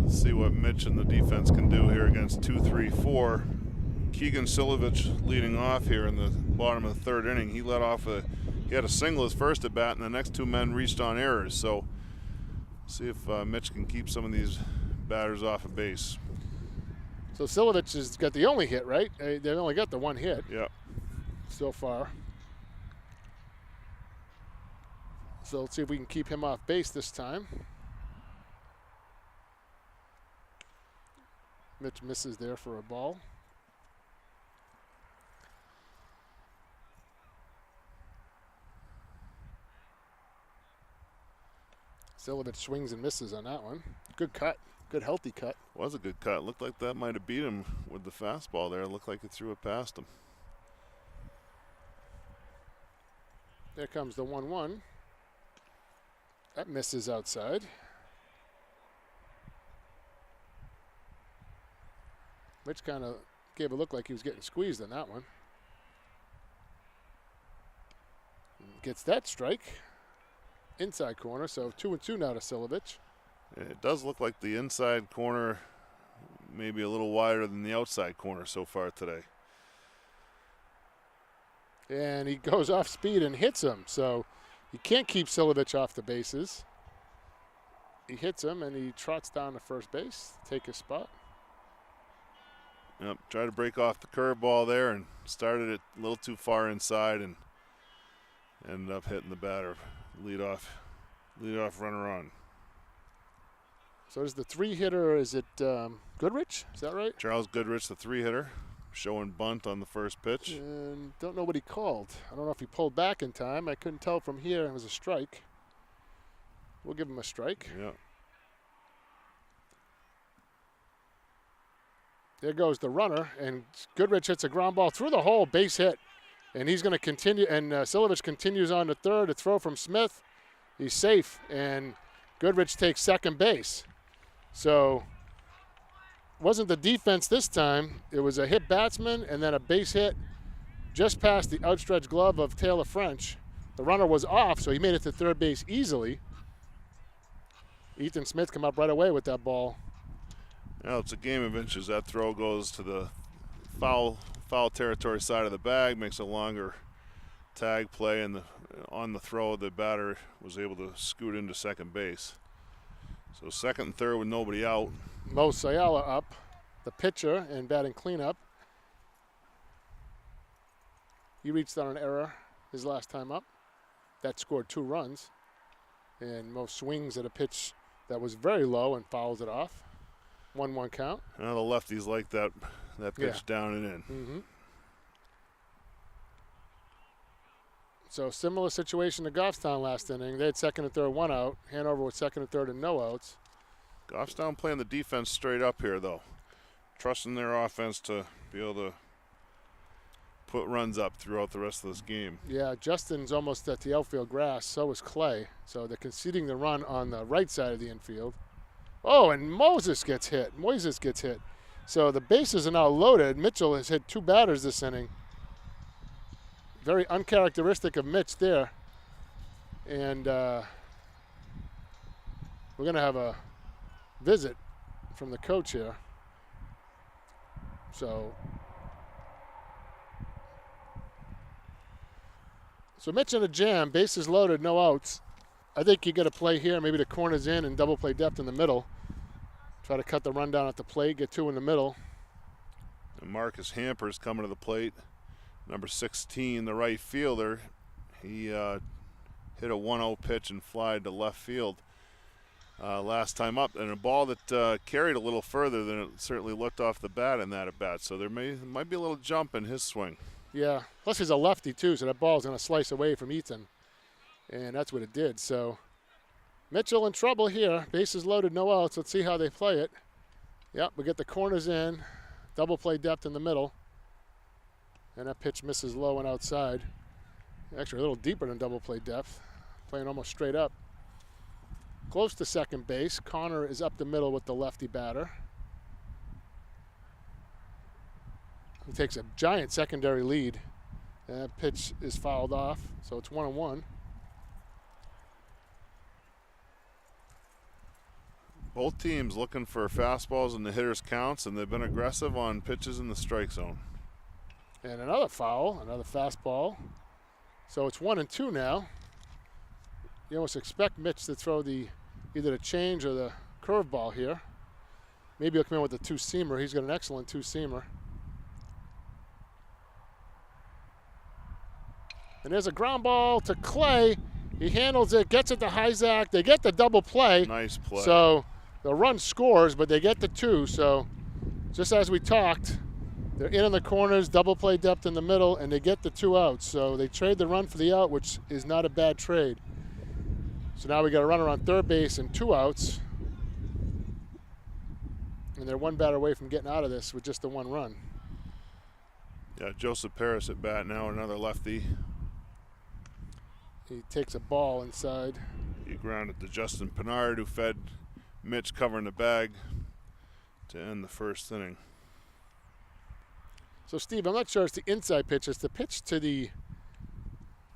Let's see what Mitch and the defense can do here against 2-3-4. Keegan Silovich leading off here in the bottom of the 3rd inning. He led off he had a single his first at bat, and the next 2 men reached on errors. So see if Mitch can keep some of these batters off of base. So Silovich has got the only hit, right? They've only got the 1 hit. Yep. So far. So let's see if we can keep him off base this time. Mitch misses there for a ball. Silovich swings and misses on that one. Good cut. Good healthy cut. Was a good cut. Looked like that might have beat him with the fastball there. Looked like it threw it past him. There comes the 1-1. That misses outside. Mitch kind of gave a look like he was getting squeezed on that one. Gets that strike. Inside corner, so 2-2 now to Silovich. It does look like the inside corner maybe a little wider than the outside corner so far today. And he goes off speed and hits him, so you can't keep Silovich off the bases. He hits him, and he trots down to first base, take his spot. Yep, tried to break off the curveball there and started it a little too far inside and ended up hitting the batter. Leadoff runner on. So is the 3-hitter, is it Goodrich? Is that right? Charles Goodrich, the 3-hitter, showing bunt on the first pitch. And don't know what he called. I don't know if he pulled back in time. I couldn't tell from here. It was a strike. We'll give him a strike. Yeah. There goes the runner, and Goodrich hits a ground ball through the hole, base hit. And he's going to continue, and Silovich continues on to third. A throw from Smith. He's safe, and Goodrich takes second base. So wasn't the defense this time. It was a hit batsman and then a base hit just past the outstretched glove of Taylor French. The runner was off, so he made it to third base easily. Ethan Smith came up right away with that ball. Now it's a game of inches. That throw goes to the foul territory side of the bag, makes a longer tag play, and on the throw, the batter was able to scoot into second base. So second and third with nobody out. Mo Sayala up, the pitcher, and batting cleanup. He reached on an error his last time up. That scored 2 runs. And Mo swings at a pitch that was very low and fouls it off. 1-1 count. Now the lefties like that pitch down and in. Mm-hmm. So similar situation to Goffstown last inning. They had second and third, 1 out. Hanover with second and third and no outs. Goffstown playing the defense straight up here, though. Trusting their offense to be able to put runs up throughout the rest of this game. Yeah, Justin's almost at the outfield grass. So is Clay. So they're conceding the run on the right side of the infield. Oh, and Moises gets hit. So the bases are now loaded. Mitchell has hit 2 batters this inning. Very uncharacteristic of Mitch there. And we're going to have a visit from the coach here. So Mitch in a jam, bases loaded, no outs. I think you got to play here, maybe the corners in and double play depth in the middle. Try to cut the run down at the plate, get 2 in the middle. And Marcus Hamper's coming to the plate. Number 16, the right fielder. He hit a 1-0 pitch and flied to left field last time up. And a ball that carried a little further than it certainly looked off the bat in that at-bat. So there might be a little jump in his swing. Yeah, plus he's a lefty too, so that ball's going to slice away from Ethan. And that's what it did. So Mitchell in trouble here. Bases loaded, no outs. Let's see how they play it. Yep, we get the corners in. Double play depth in the middle. And that pitch misses low and outside. Actually, a little deeper than double play depth. Playing almost straight up. Close to second base. Connor is up the middle with the lefty batter. He takes a giant secondary lead. And that pitch is fouled off, so it's 1-1. Both teams looking for fastballs in the hitter's counts, and they've been aggressive on pitches in the strike zone. And another foul, another fastball. So it's 1-2 now. You almost expect Mitch to throw either the change or the curveball here. Maybe he'll come in with the 2-seamer. He's got an excellent 2-seamer. And there's a ground ball to Clay. He handles it, gets it to Hyzak. They get the double play. Nice play. So the run scores, but they get the 2. So just as we talked, they're in the corners, double play depth in the middle, and they get the 2 outs. So they trade the run for the out, which is not a bad trade. So now we got a runner on third base and 2 outs. And they're 1 batter away from getting out of this with just the 1 run. Yeah, Joseph Paris at bat now, another lefty. He takes a ball inside. He grounded to Justin Pinard, who fed Mitch covering the bag to end the first inning. So, Steve, I'm not sure it's the inside pitch. It's the pitch to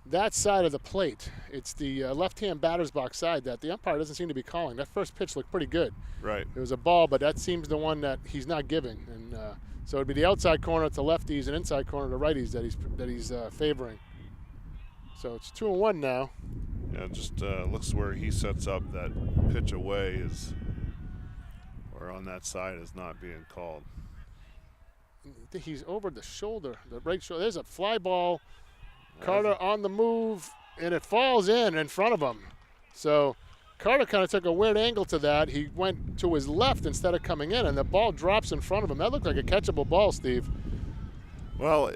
that side of the plate. It's the left-hand batter's box side that the umpire doesn't seem to be calling. That first pitch looked pretty good. Right. It was a ball, but that seems the one that he's not giving. And so it'd be the outside corner to lefties and inside corner to righties that he's favoring. So it's 2-1 now. Yeah, just looks where he sets up that pitch away is, or on that side is not being called. I think he's over the shoulder, the right shoulder. There's a fly ball. Carter on the move, and it falls in front of him. So Carter kind of took a weird angle to that. He went to his left instead of coming in, and the ball drops in front of him. That looked like a catchable ball, Steve. Well,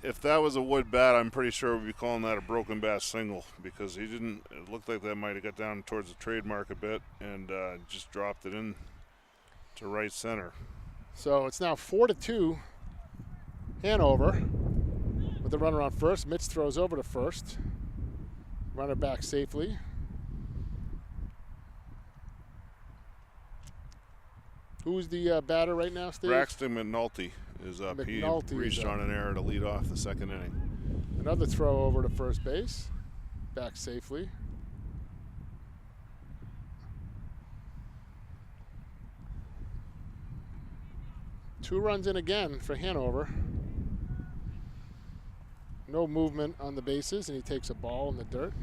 if that was a wood bat, I'm pretty sure we'd be calling that a broken bat single, because he didn't. It looked like that might have got down towards the trademark a bit and just dropped it in to right center. So it's now 4-2 Hanover with the runner on first. Mitch throws over to first. Runner back safely. Who's the batter right now, Steve? Braxton McNulty is up. McNulty he reached on an error to lead off the second inning. Another throw over to first base. Back safely. Two runs in again for Hanover. No movement on the bases, and he takes a ball in the dirt.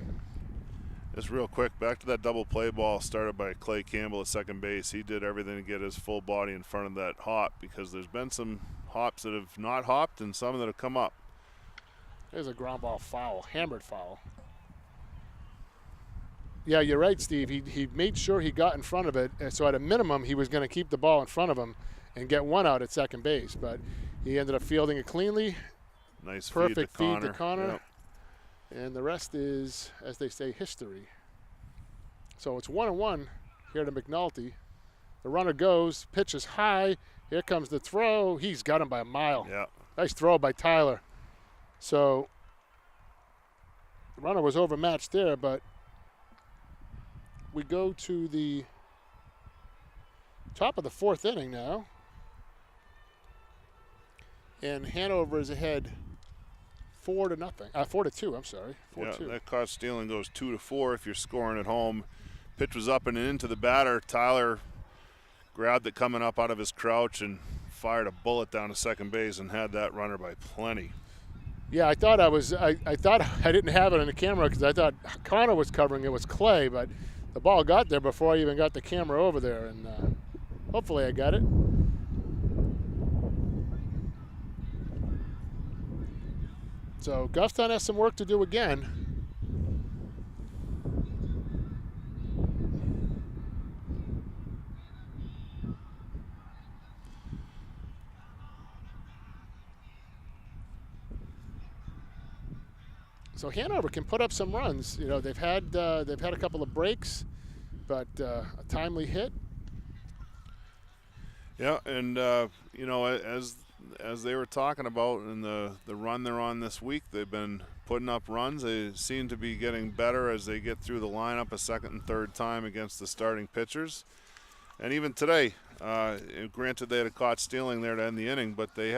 Just real quick, back to that double play ball started by Clay Campbell at second base. He did everything to get his full body in front of that hop, because there's been some hops that have not hopped and some that have come up. There's a ground ball foul, hammered foul. Yeah, you're right, Steve. He made sure he got in front of it, so at a minimum he was going to keep the ball in front of him and get one out at second base, but he ended up fielding it cleanly. Nice perfect feed to Connor. Yep. And the rest is, as they say, history. So it's 1-1 here to McNulty. The runner goes, pitch is high. Here comes the throw. He's got him by a mile. Yeah. Nice throw by Tyler. So the runner was overmatched there, but we go to the top of the fourth inning now. And Hanover is ahead 4-2. I'm sorry. 4-2. Yeah, that caught stealing goes 2-4 if you're scoring at home. Pitch was up and into the batter. Tyler grabbed it coming up out of his crouch and fired a bullet down to second base and had that runner by plenty. Yeah, I thought I thought I didn't have it on the camera because I thought Connor was covering it was Clay, but the ball got there before I even got the camera over there, and hopefully I got it. So Guston has some work to do again. So Hanover can put up some runs. You know, they've had a couple of breaks, but a timely hit. Yeah, and you know, as they were talking about in the run they're on this week, they've been putting up runs. They seem to be getting better as they get through the lineup a second and third time against the starting pitchers. And even today, granted they had a caught stealing there to end the inning, but they've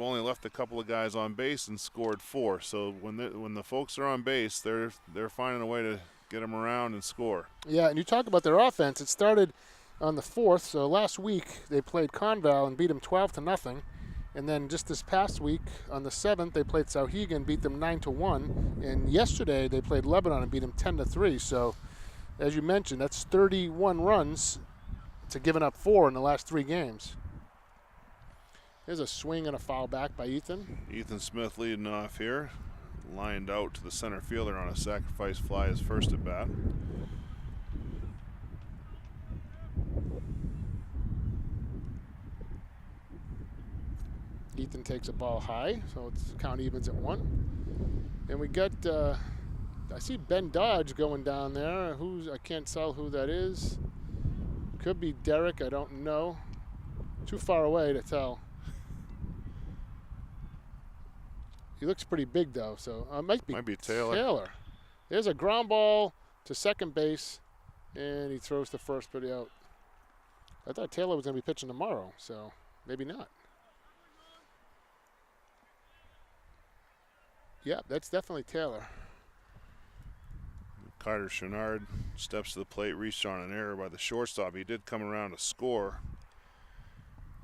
only left a couple of guys on base and scored 4. So when the folks are on base, they're finding a way to get them around and score. Yeah, and you talk about their offense. It started on the 4th. So last week they played Conval and beat them 12-0. And then just this past week on the 7th they played Sauhegan, beat them 9-1. And yesterday they played Lebanon and beat them 10-3. So as you mentioned, that's 31 runs to giving up 4 in the last 3 games. There's a swing and a foul back by Ethan. Ethan Smith leading off here. Lined out to the center fielder on a sacrifice fly, his first at bat. Ethan takes a ball high, so it's count evens at 1. And we got, I see Ben Dodge going down there. I can't tell who that is. Could be Derek, I don't know. Too far away to tell. He looks pretty big though, so it might be Taylor. There's a ground ball to second base, and he throws to first pretty out. I thought Taylor was going to be pitching tomorrow, so maybe not. Yeah, that's definitely Taylor. Carter Chenard steps to the plate, reached on an error by the shortstop. He did come around to score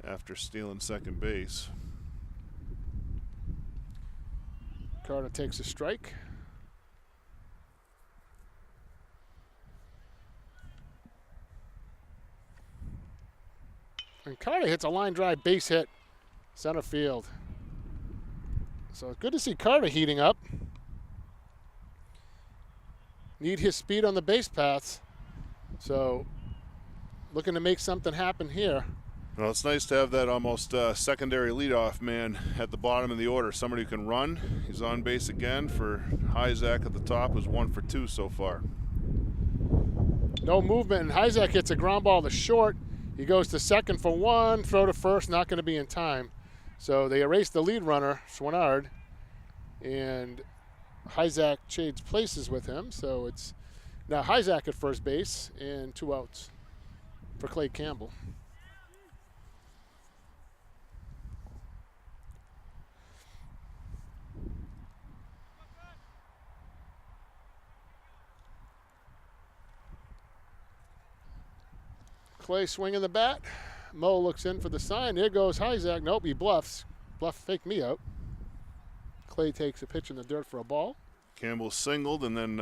after stealing second base. Carter takes a strike. And Carter hits a line drive base hit, center field. So good to see Carter heating up. Need his speed on the base paths. So looking to make something happen here. Well, it's nice to have that almost secondary leadoff man at the bottom of the order. Somebody who can run. He's on base again for Hyzak at the top, who's 1 for 2 so far. No movement, and Hyzak hits a ground ball to short. He goes to second for 1, throw to first, not going to be in time. So they erase the lead runner, Schwannard, and Hyzak trades places with him. So it's now Hyzak at first base and 2 outs for Clay Campbell. Clay swinging the bat. Mo looks in for the sign. There goes Hyzak. Nope, he bluffs. Fake me out. Clay takes a pitch in the dirt for a ball. Campbell singled and then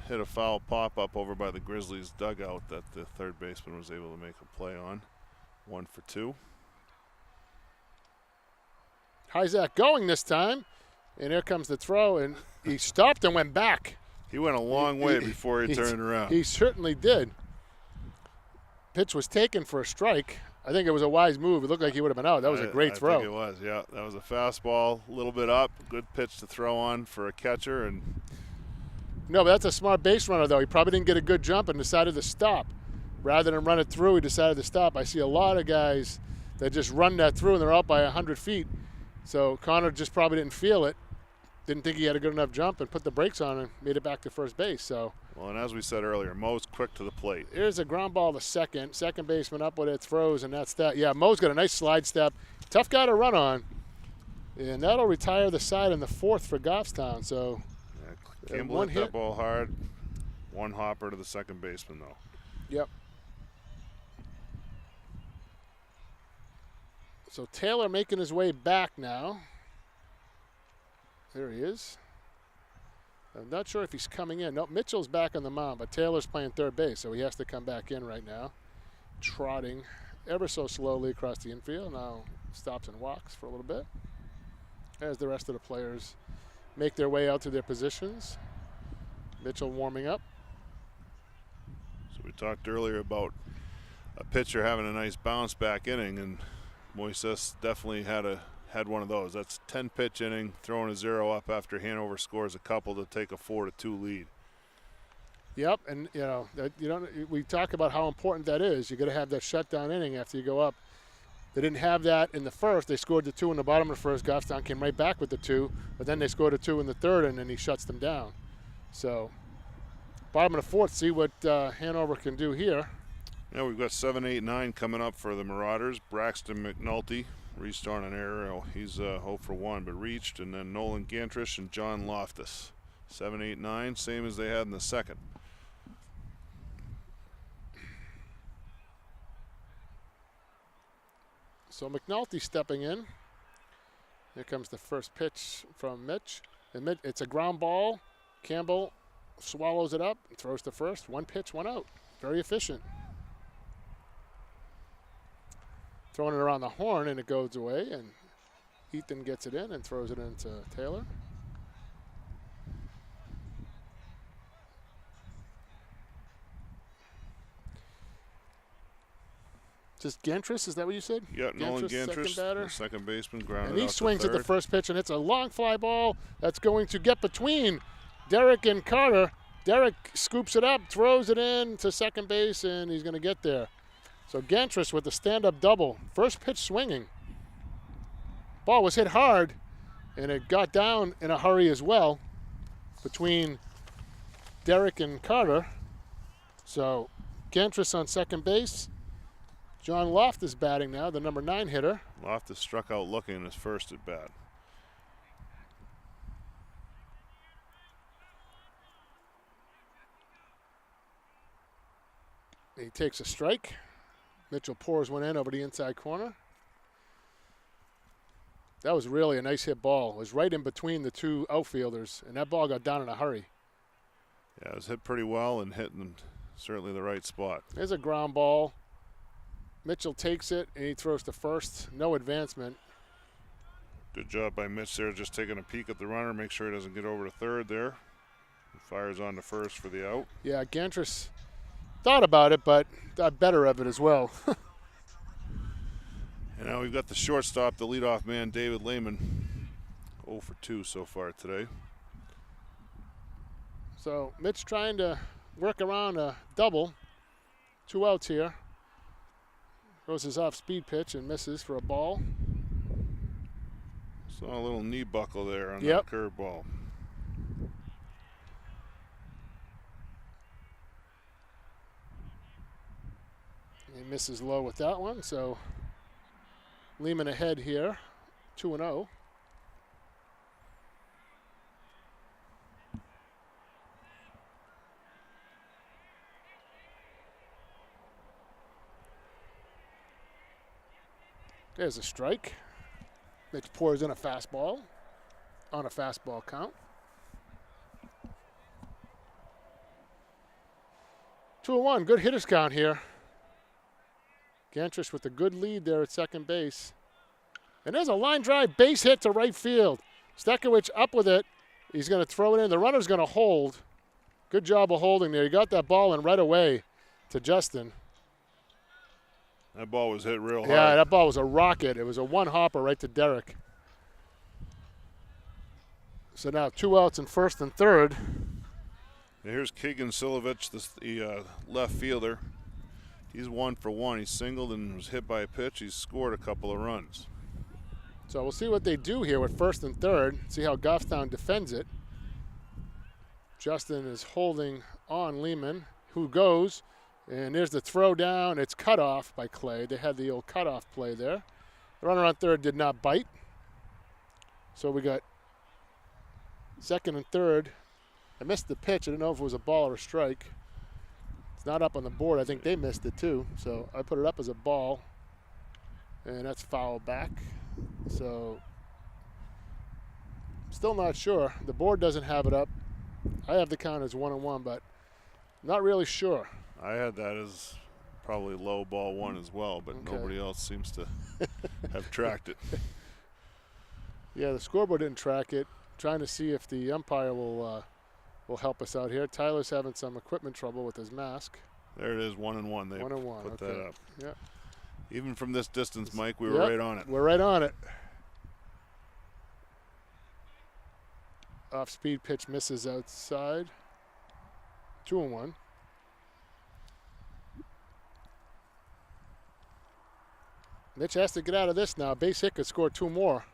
hit a foul pop-up over by the Grizzlies dugout that the third baseman was able to make a play on. 1 for 2. Hyzak going this time. And here comes the throw, and he stopped and went back. He went a long way before he turned around. He certainly did. Pitch was taken for a strike. I think it was a wise move. It looked like he would have been out. That was a great throw. I think it was, yeah. That was a fastball, a little bit up. Good pitch to throw on for a catcher. And no, but that's a smart base runner, though. He probably didn't get a good jump and decided to stop. Rather than run it through, he decided to stop. I see a lot of guys that just run that through, and they're out by 100 feet. So Connor just probably didn't feel it. Didn't think he had a good enough jump and put the brakes on and made it back to first base. So, well, and as we said earlier, Mo's quick to the plate. Here's a ground ball to second. Second baseman up with it, throws, and that's that. Yeah, Mo's got a nice slide step. Tough guy to run on. And that'll retire the side in the 4th for Goffstown. So, yeah, Campbell hit that ball hard. 1 hopper to the second baseman, though. Yep. So Taylor making his way back now. There he is. I'm not sure if he's coming in. No, Mitchell's back on the mound, but Taylor's playing third base, so he has to come back in right now. Trotting ever so slowly across the infield. Now stops and walks for a little bit as the rest of the players make their way out to their positions. Mitchell warming up. So we talked earlier about a pitcher having a nice bounce back inning, and Moises definitely had one of those. That's 10-pitch inning, throwing a 0 up after Hanover scores a couple to take a 4-2 lead. Yep, and we talk about how important that is. You got to have that shutdown inning after you go up. They didn't have that in the first. They scored the 2 in the bottom of the first. Goffstown came right back with the 2, but then they scored a 2 in the third, and then he shuts them down. So, bottom of the 4th, see what Hanover can do here. Yeah, we've got 7, 8, 9 coming up for the Marauders. Braxton McNulty reached on an error. He's 0 for 1, but reached. And then Nolan Gantrish and John Loftus. 7, 8, 9, same as they had in the second. So McNulty stepping in. Here comes the first pitch from Mitch. And it's a ground ball. Campbell swallows it up and throws to first. 1 pitch, 1 out. Very efficient. Throwing it around the horn, and it goes away, and Ethan gets it in and throws it into Taylor. Just Gantris, is that what you said? Yeah, Nolan Gantris, the second baseman, grounded out. And he swings at the first pitch, and it's a long fly ball that's going to get between Derek and Carter. Derek scoops it up, throws it in to second base, and he's going to get there. So Gantris with the stand-up double. First pitch swinging. Ball was hit hard, and it got down in a hurry as well between Derek and Carter. So Gantris on second base. John Loftus batting now, the number 9 hitter. Loftus struck out looking in his first at bat. He takes a strike. Mitchell pours one in over the inside corner. That was really a nice hit ball. It was right in between the 2 outfielders, and that ball got down in a hurry. Yeah, it was hit pretty well and hit in certainly the right spot. There's a ground ball. Mitchell takes it, and he throws to first. No advancement. Good job by Mitch there, just taking a peek at the runner, make sure he doesn't get over to third there. He fires on to first for the out. Yeah, Gantris thought about it, but thought better of it as well. And now we've got the shortstop, the leadoff man, David Lehman. 0 for 2 so far today. So Mitch trying to work around a double. 2 outs here. Throws his off-speed pitch and misses for a ball. Saw a little knee buckle there on Yep. that curveball. He misses low with that one, so Lehman ahead here, 2-0. There's a strike. Mitch pours in a fastball on a fastball count. 2-1, good hitters count here. Gantris with a good lead there at second base. And there's a line drive base hit to right field. Stekowicz up with it. He's going to throw it in. The runner's going to hold. Good job of holding there. He got that ball in right away to Justin. That ball was hit real hard. Yeah, that ball was a rocket. It was a one-hopper right to Derek. So now 2 outs in first and third. And here's Keegan Silovich, the left fielder. He's 1 for 1. He singled and was hit by a pitch. He's scored a couple of runs. So we'll see what they do here with first and third. See how Goffstown defends it. Justin is holding on Lehman, who goes. And there's the throw down. It's cut off by Clay. They had the old cutoff play there. The runner on third did not bite. So we got second and third. I missed the pitch. I didn't know if it was a ball or a strike. It's not up on the board. I think they missed it too. So I put it up as a ball. And that's foul back. So still not sure. The board doesn't have it up. I have the count as 1-1, but not really sure. I had that as probably low ball 1 as well, but Okay. nobody else seems to have tracked it. Yeah, the scoreboard didn't track it. Trying to see if the umpire will help us out here. Tyler's having some equipment trouble with his mask. There it is, 1-1. They 1-1. put Okay. that up. Yeah. Even from this distance, Mike, we were Yep, right on it. We're right on it. Off-speed pitch misses outside. 2-1. Mitch has to get out of this now. Base hit could score 2 more.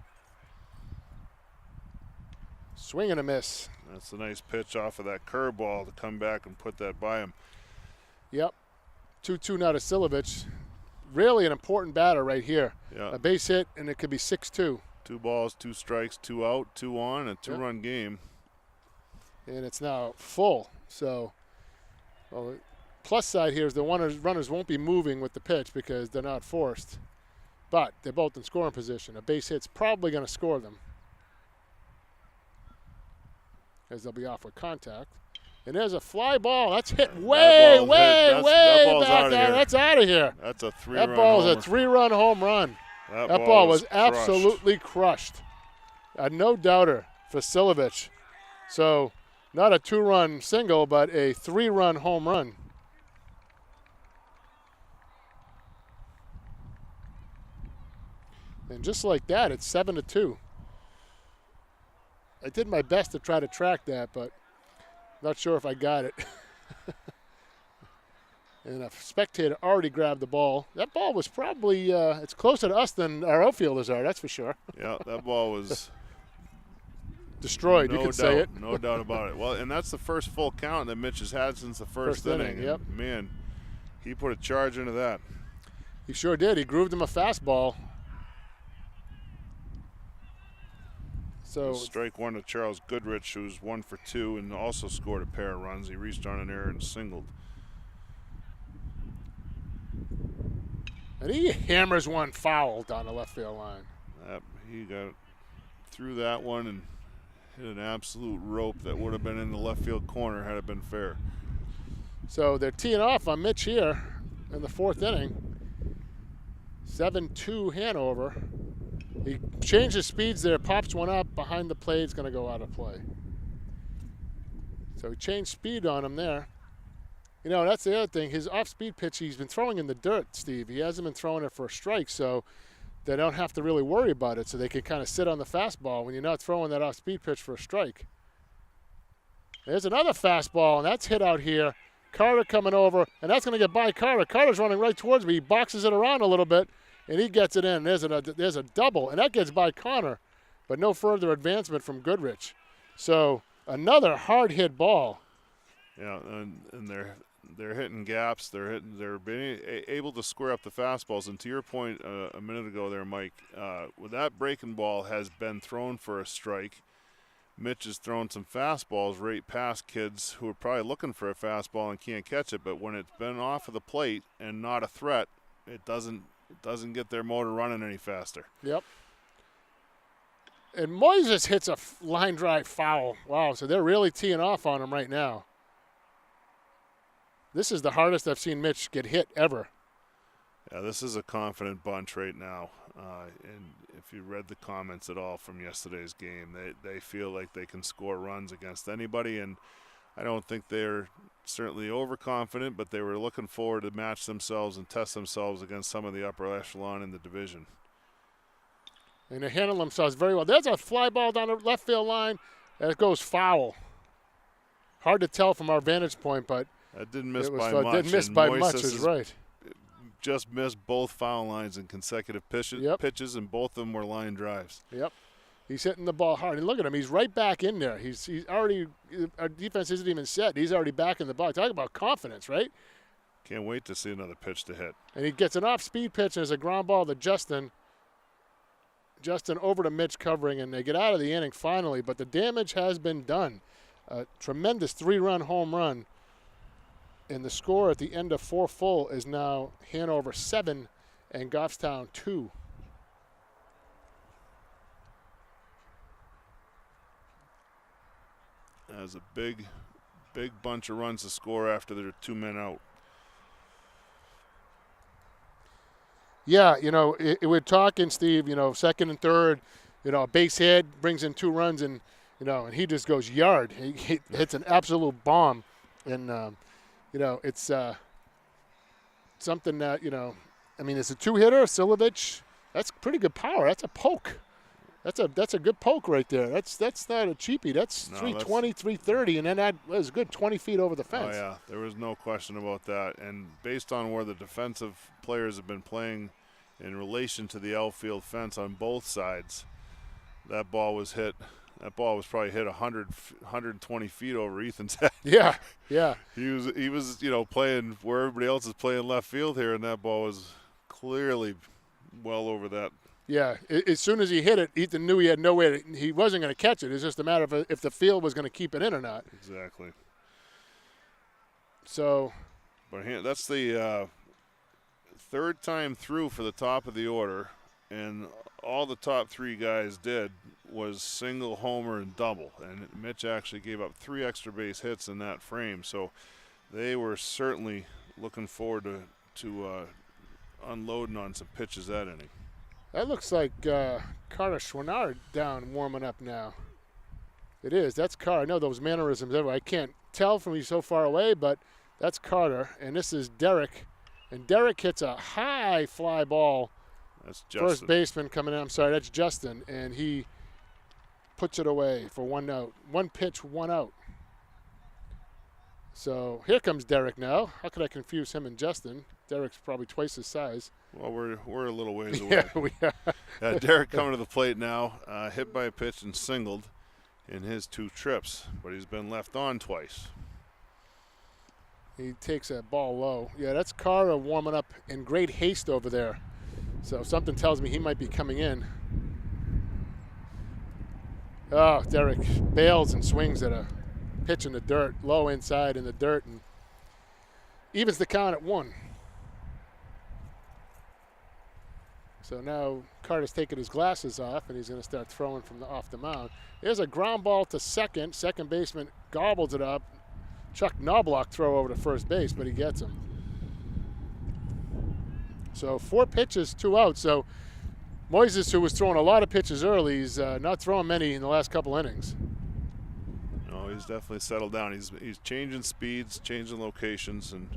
Swing and a miss. That's a nice pitch off of that curveball to come back and put that by him. Yep. 2-2 now to Silovich. Really an important batter right here. Yeah. A base hit, and it could be 6-2. 2 balls, 2 strikes, 2 out, 2 on, a 2-run game. And it's now full. So, well, the plus side here is the runners won't be moving with the pitch because they're not forced. But they're both in scoring position. A base hit's probably going to score them, as they'll be off with contact. And there's a fly ball. That's hit way that ball's back outta there. here. That's out of here. That's a 3-run That ball is a homer. 3-run home run. That That ball was crushed. absolutely crushed. No doubter for Silovich. So not a 2-run single, but a 3-run home run. And just like that, it's 7-2. I did my best to try to track that, but not sure if I got it. And a spectator already grabbed the ball. That ball was probably, it's closer to us than our outfielders are, that's for sure. Yeah, that ball was Destroyed, no you could doubt, say it. No doubt about it. Well, and that's the first full count that Mitch has had since the first inning. Yep. And man, he put a charge into that. He sure did. He grooved him a fastball. So Strike 1 to Charles Goodrich, who's 1 for 2 and also scored a pair of runs. He reached on an error and singled. and he hammers one foul down the left field line. He got through that one and hit an absolute rope that would have been in the left field corner had it been fair. So they're teeing off on Mitch here in the 4th inning. 7-2 Hanover. He changes speeds there, pops one up behind the plate. It's going to go out of play. So he changed speed on him there. You know, that's the other thing. His off-speed pitch, he's been throwing in the dirt, Steve. He hasn't been throwing it for a strike, so they don't have to really worry about it. So they can kind of sit on the fastball when you're not throwing that off-speed pitch for a strike. There's another fastball, and that's hit out here. Carter coming over, and that's going to get by Carter. Carter's running right towards me. He boxes it around a little bit, and he gets it in. There's a double, and that gets by Connor, but no further advancement from Goodrich. So another hard-hit ball. Yeah, and they're hitting gaps. They're being able to square up the fastballs. And to your point a minute ago there, Mike, when that breaking ball has been thrown for a strike, Mitch has thrown some fastballs right past kids who are probably looking for a fastball and can't catch it. But when it's been off of the plate and not a threat, it doesn't get their motor running any faster. Yep. And Moises hits a line drive foul. Wow, so they're really teeing off on him right now. This is the hardest I've seen Mitch get hit ever. Yeah, this is a confident bunch right now. And if you read the comments at all from yesterday's game, they feel like they can score runs against anybody. And I don't think they're certainly overconfident, but they were looking forward to match themselves and test themselves against some of the upper echelon in the division. And they handle themselves very well. There's a fly ball down the left field line. And it goes foul. Hard to tell from our vantage point, but that didn't miss by much. much. Didn't miss by much is right. Just missed both foul lines in consecutive pitches, and both of them were line drives. Yep. He's hitting the ball hard. And look at him. He's right back in there. He's already – our defense isn't even set. He's already back in the box. Talk about confidence, right? Can't wait to see another pitch to hit. And he gets an off-speed pitch, and there's a ground ball to Justin. Justin over to Mitch covering, and they get out of the inning finally. But the damage has been done. A tremendous 3-run home run. And the score at the end of 4 full is now Hanover 7 and Goffstown 2. That's a big bunch of runs to score after there are 2 men out. Yeah, you know, we're talking, Steve, you know, second and third, you know, a base hit brings in 2 runs, and, you know, and he just goes yard. He hits an absolute bomb. And, you know, it's something that, you know, I mean, it's a 2-hitter, Silovich. That's pretty good power. That's a poke. That's a good poke right there. That's not a cheapie. That's 320, 330, and then that was good 20 feet over the fence. Oh, yeah. There was no question about that. And based on where the defensive players have been playing in relation to the outfield fence on both sides, that ball was hit. That ball was probably hit 120 feet over Ethan's head. Yeah. He was, you know, playing where everybody else is playing left field here, and that ball was clearly well over that. Yeah, as soon as he hit it, Ethan knew he had no way. He wasn't going to catch it. It's just a matter of if the field was going to keep it in or not. Exactly. So. But that's the third time through for the top of the order, and all the top 3 guys did was single, homer, and double. And Mitch actually gave up 3 extra base hits in that frame. So they were certainly looking forward to unloading on some pitches that inning. That looks like Carter Schwannard down warming up now. It is. That's Carter. I know those mannerisms everywhere. I can't tell from he's so far away, but that's Carter. And this is Derek. And Derek hits a high fly ball. That's Justin. First baseman coming in. I'm sorry, that's Justin. And he puts it away for 1 out. 1 pitch, 1 out. So here comes Derek now. How could I confuse him and Justin? Derek's probably twice his size. Well, we're a little ways away. Yeah, we are. Derek coming to the plate now, hit by a pitch and singled in his 2 trips, but he's been left on twice. He takes that ball low. Yeah, that's Carter warming up in great haste over there. So something tells me he might be coming in. Oh, Derek bails and swings at a pitch in the dirt, low inside in the dirt, and evens the count at 1. So now Carter's taking his glasses off, and he's going to start throwing from off the mound. There's a ground ball to second. Second baseman gobbles it up. Chuck Knobloch throw over to first base, but he gets him. So 4 pitches, 2 outs. So Moises, who was throwing a lot of pitches early, is not throwing many in the last couple innings. No, he's definitely settled down. He's changing speeds, changing locations, and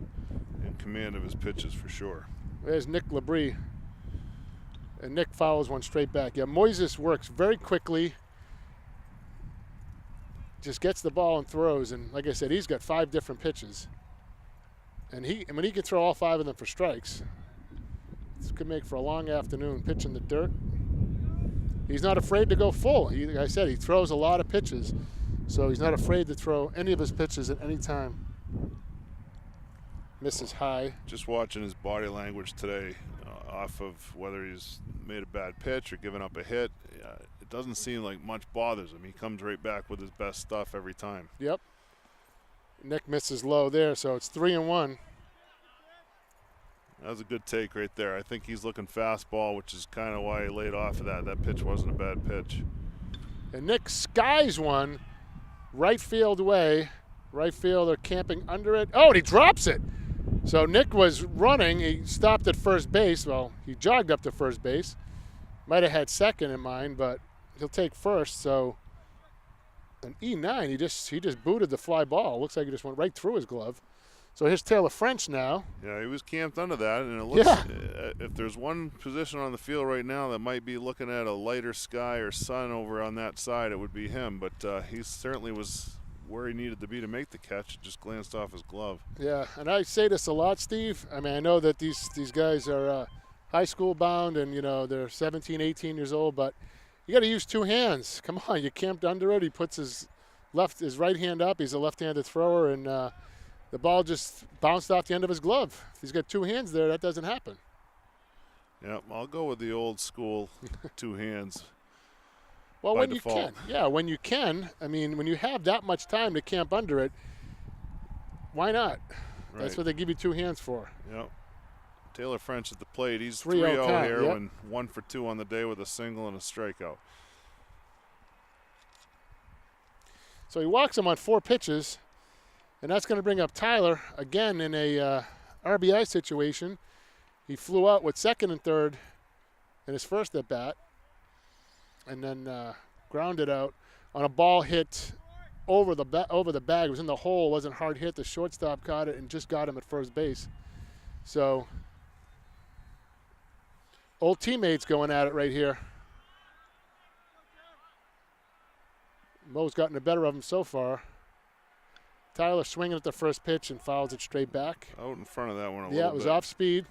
in command of his pitches for sure. There's Nick Labrie. And Nick fouls one straight back. Yeah, Moises works very quickly. Just gets the ball and throws. And like I said, he's got 5 different pitches. And when he can throw all 5 of them for strikes, this could make for a long afternoon. Pitch in the dirt. He's not afraid to go full. Like I said, he throws a lot of pitches. So he's not afraid to throw any of his pitches at any time. Misses high. Just watching his body language today, off of whether he's made a bad pitch or given up a hit, it doesn't seem like much bothers him. He comes right back with his best stuff every time. Yep. Nick misses low there, so it's 3-1. That was a good take right there. I think he's looking fastball, which is kind of why he laid off of that. That pitch wasn't a bad pitch. And Nick skies one right field way. Right fielder camping under it. Oh, and he drops it. So Nick was running. He stopped at first base. Well, he jogged up to first base. Might have had second in mind, but he'll take first. So an E9, he just booted the fly ball. Looks like he just went right through his glove. So here's Taylor French now. Yeah, he was camped under that, and it looks, if there's one position on the field right now that might be looking at a lighter sky or sun over on that side, it would be him. But he certainly was where he needed to be to make the catch. Just glanced off his glove. Yeah, and I say this a lot, Steve. I mean, I know that these guys are high school bound and, they're 17, 18 years old, but you got to use 2 hands. Come on, you camped under it. He puts his right hand up. He's a left-handed thrower, and the ball just bounced off the end of his glove. If he's got 2 hands there, that doesn't happen. Yeah, I'll go with the old school 2 hands. Well, by when default. you can. Yeah, when you can. I mean, when you have that much time to camp under it, why not? Right. That's what they give you 2 hands for. Yep. Taylor French at the plate. He's 3-0 3-0 here, yep. and 1 for 2 on the day with a single and a strikeout. So he walks him on 4 pitches, and that's going to bring up Tyler again in a RBI situation. He flew out with second and third in his first at bat, and then grounded out on a ball hit over the bag. It was in the hole. It wasn't hard hit. The shortstop caught it and just got him at first base. So old teammates going at it right here. Mo's gotten the better of him so far. Tyler swinging at the first pitch and fouls it straight back. Out in front of that one a little bit. Yeah, it was off speed.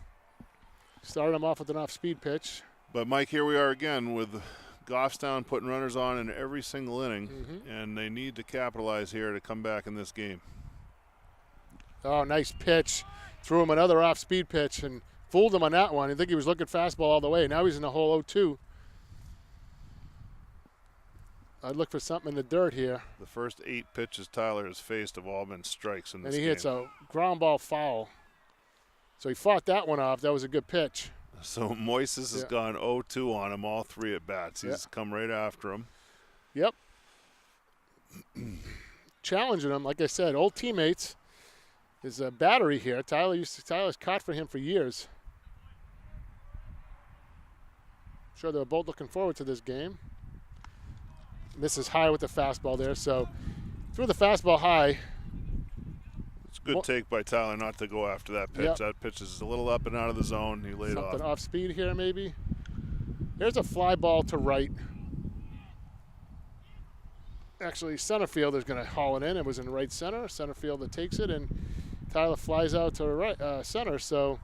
Started him off with an off-speed pitch. But, Mike, here we are again with Goffstown putting runners on in every single inning, and they need to capitalize here to come back in this game. Oh, nice pitch. Threw him another off-speed pitch and fooled him on that one. I think he was looking fastball all the way. Now he's in the hole 0-2. I'd look for something in the dirt here. The first 8 pitches Tyler has faced have all been strikes in this game. And he hits a ground ball foul. So he fought that one off. That was a good pitch. So Moises has gone 0-2 on him, all 3 at bats. He's come right after him. Yep. Challenging him, like I said, old teammates. There's a battery here. Tyler's caught for him for years. I'm sure they were both looking forward to this game. Misses high with the fastball there, so threw the fastball high. It's a good take by Tyler not to go after that pitch. Yep. That pitch is a little up and out of the zone. He laid Something off. off speed here maybe. There's a fly ball to right. Actually, center fielder's going to haul it in. It was in right center. Center fielder takes it, and Tyler flies out to right center. So,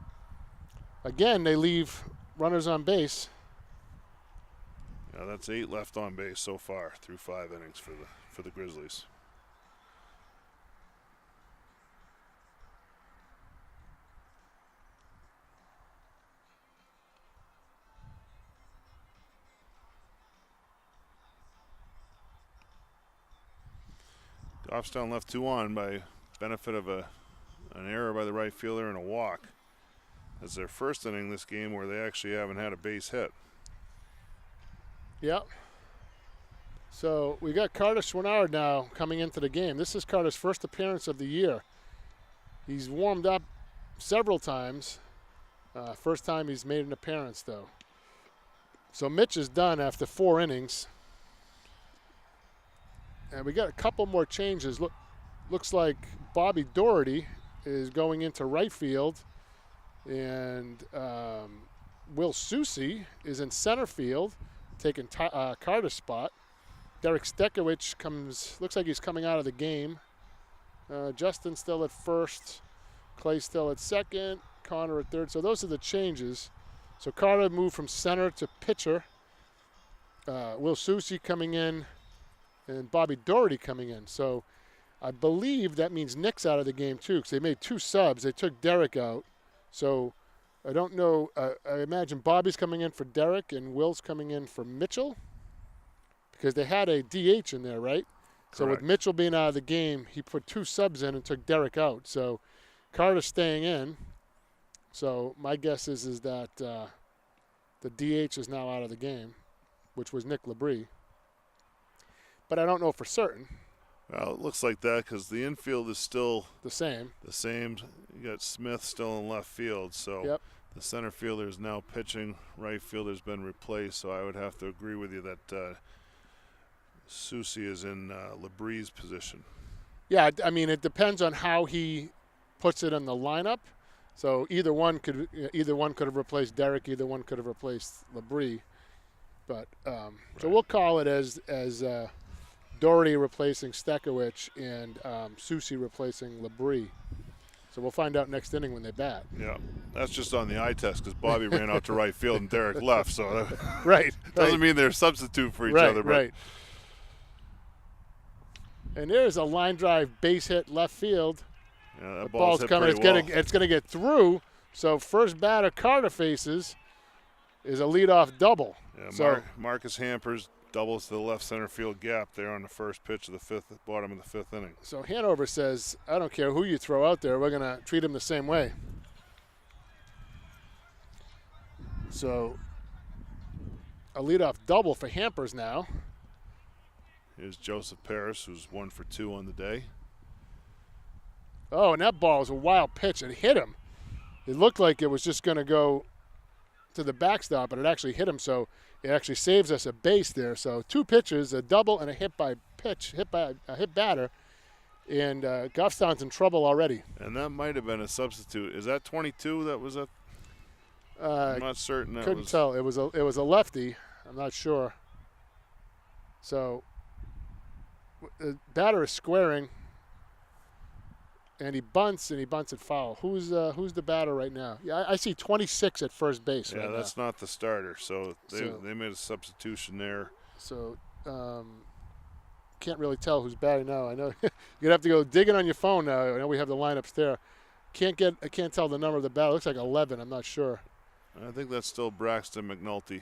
again, they leave runners on base. Yeah, that's 8 left on base so far through 5 innings for the Grizzlies. Goffstown left 2 on by benefit of an error by the right fielder and a walk. That's their first inning this game where they actually haven't had a base hit. Yep. So we got Carter Schwinnard now coming into the game. This is Carter's first appearance of the year. He's warmed up several times. First time he's made an appearance, though. So Mitch is done after 4 innings. And we got a couple more changes. Looks like Bobby Doherty is going into right field. And Will Susi is in center field, taking Carter's spot. Derek Stekowicz looks like he's coming out of the game. Justin still at first. Clay still at second. Connor at third. So those are the changes. So Carter moved from center to pitcher. Will Susi coming in and Bobby Doherty coming in. So I believe that means Nick's out of the game too, because they made 2 subs. They took Derek out. So I don't know. I imagine Bobby's coming in for Derek and Will's coming in for Mitchell, because they had a DH in there, right? Correct. So with Mitchell being out of the game, he put 2 subs in and took Derek out. So Carter's staying in. So my guess is that the DH is now out of the game, which was Nick Labrie. But I don't know for certain. Well, it looks like that because the infield is still the same. You got Smith still in left field, so Yep. the center fielder is now pitching. Right fielder's been replaced, so I would have to agree with you that Susi is in Labrie's position. Yeah, I mean, it depends on how he puts it in the lineup. So either one could have replaced Derek. Either one could have replaced Labrie. But so we'll call it as Doherty replacing Stekowicz and Susi replacing Labrie. So we'll find out next inning when they bat. Yeah, that's just on the eye test because Bobby ran out to right field and Derek left. So that right, doesn't mean they're a substitute for each other. But right. And there's a line drive base hit left field. yeah, that The ball's ball's hit coming. pretty It's going to get through. So first batter Carter faces is a leadoff double. Yeah, So Marcus Hampers doubles to the left center field gap there on the first pitch of the bottom of the fifth inning. So Hanover says, I don't care who you throw out there, we're going to treat him the same way. So a leadoff double for Hampers now. Here's Joseph Paris, who's 1 for 2 on the day. Oh, and that ball was a wild pitch. It hit him. It looked like it was just going to go to the backstop, but it actually hit him. So it actually saves us a base there. So 2 pitches, a double and a hit by a hit batter. And Goffstown's in trouble already. And that might have been a substitute. Is that 22? That was a. I'm not certain. Couldn't tell. It was a lefty. I'm not sure. So the batter is squaring, and he bunts it foul. Who's the batter right now? Yeah, I see 26 at first base. Yeah, right that's now. not the starter. So they made a substitution there. So can't really tell who's batting now. I know you'd have to go digging on your phone now. I know we have the lineups there. I can't tell the number of the batter. It looks like 11. I'm not sure. I think that's still Braxton McNulty.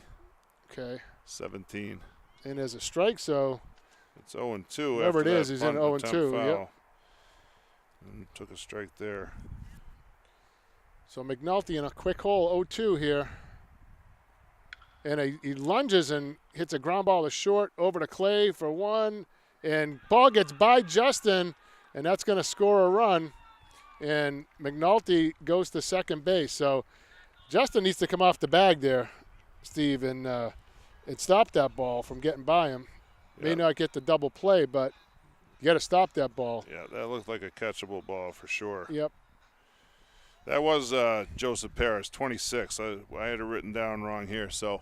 Okay. 17. And there's a strike, so it's 0-2. whoever it is, he's in 0-2. Yep. And took a strike there. So McNulty in a quick hole, 0-2 here. And he lunges and hits a ground ball to short, over to Clay for 1. And ball gets by Justin, and that's going to score a run. And McNulty goes to second base. So Justin needs to come off the bag there, Steve, and stop that ball from getting by him. Yep. May not get the double play, but you got to stop that ball. Yeah, that looked like a catchable ball for sure. Yep. That was Joseph Paris, 26. I had it written down wrong here, so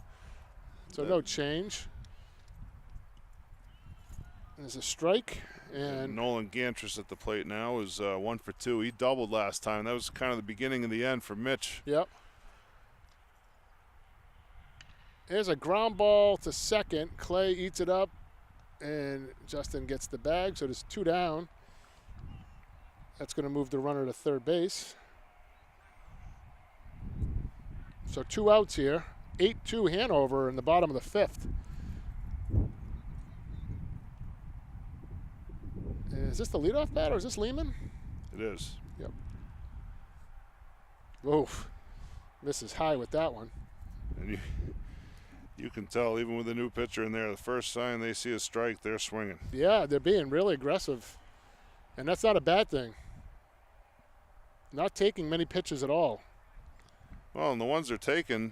no change. There's a strike. And Nolan Gantris at the plate now is 1 for 2. He doubled last time. That was kind of the beginning of the end for Mitch. Yep. There's a ground ball to second. Clay eats it up, and Justin gets the bag, so there's 2 down. That's going to move the runner to third base. So 2 outs here. 8-2 Hanover in the bottom of the 5th. Is this the leadoff batter? Is this Lehman? It is. Yep. Oof. Misses high with that one. And you can tell, even with the new pitcher in there, the first sign they see a strike, they're swinging. Yeah, they're being really aggressive. And that's not a bad thing. Not taking many pitches at all. Well, and the ones they're taking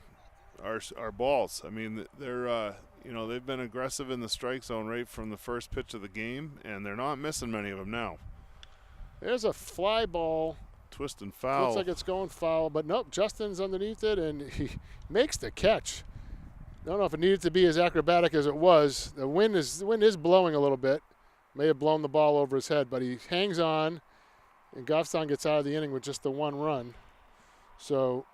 are balls. I mean, they're they've been aggressive in the strike zone right from the first pitch of the game, and they're not missing many of them now. There's a fly ball. Twist and foul. Looks like it's going foul, but nope, Justin's underneath it, and he makes the catch. I don't know if it needed to be as acrobatic as it was. The wind is blowing a little bit. May have blown the ball over his head, but he hangs on, and Goffstown gets out of the inning with just the one run. So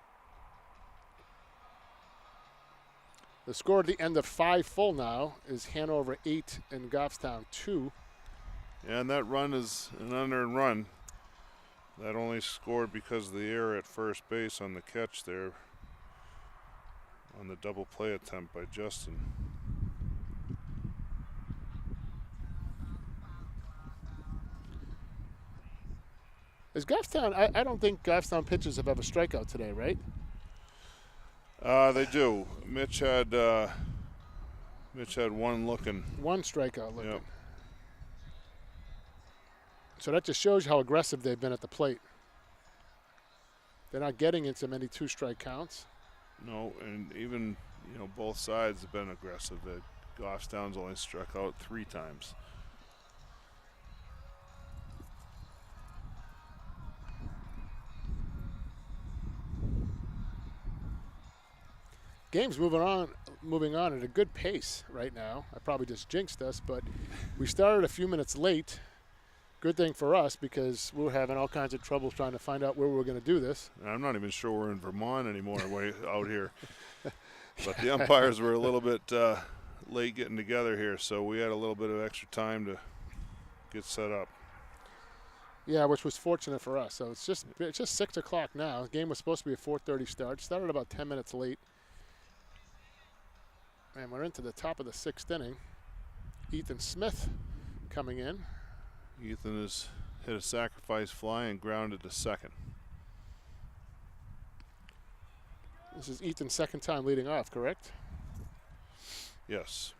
the score at the end of 5 full now is Hanover 8 and Goffstown 2. Yeah, and that run is an unearned run. That only scored because of the error at first base on the catch there on the double play attempt by Justin. Is Goffstown, I don't think Goffstown pitchers have ever strikeout today, right? They do. Mitch had one looking. One strikeout looking. Yep. So that just shows you how aggressive they've been at the plate. They're not getting into many 2-strike counts. No, and even both sides have been aggressive. Goffstown's only struck out 3 times. Game's moving on at a good pace right now. I probably just jinxed us, but we started a few minutes late. Good thing for us because we were having all kinds of troubles trying to find out where we were going to do this. I'm not even sure we're in Vermont anymore way out here. But the umpires were a little bit late getting together here, so we had a little bit of extra time to get set up. Yeah, which was fortunate for us. So it's just 6 o'clock now. The game was supposed to be a 4:30 start. Started about 10 minutes late. And we're into the top of the 6th inning. Ethan Smith coming in. Ethan has hit a sacrifice fly and grounded to second. This is Ethan's second time leading off, correct? Yes.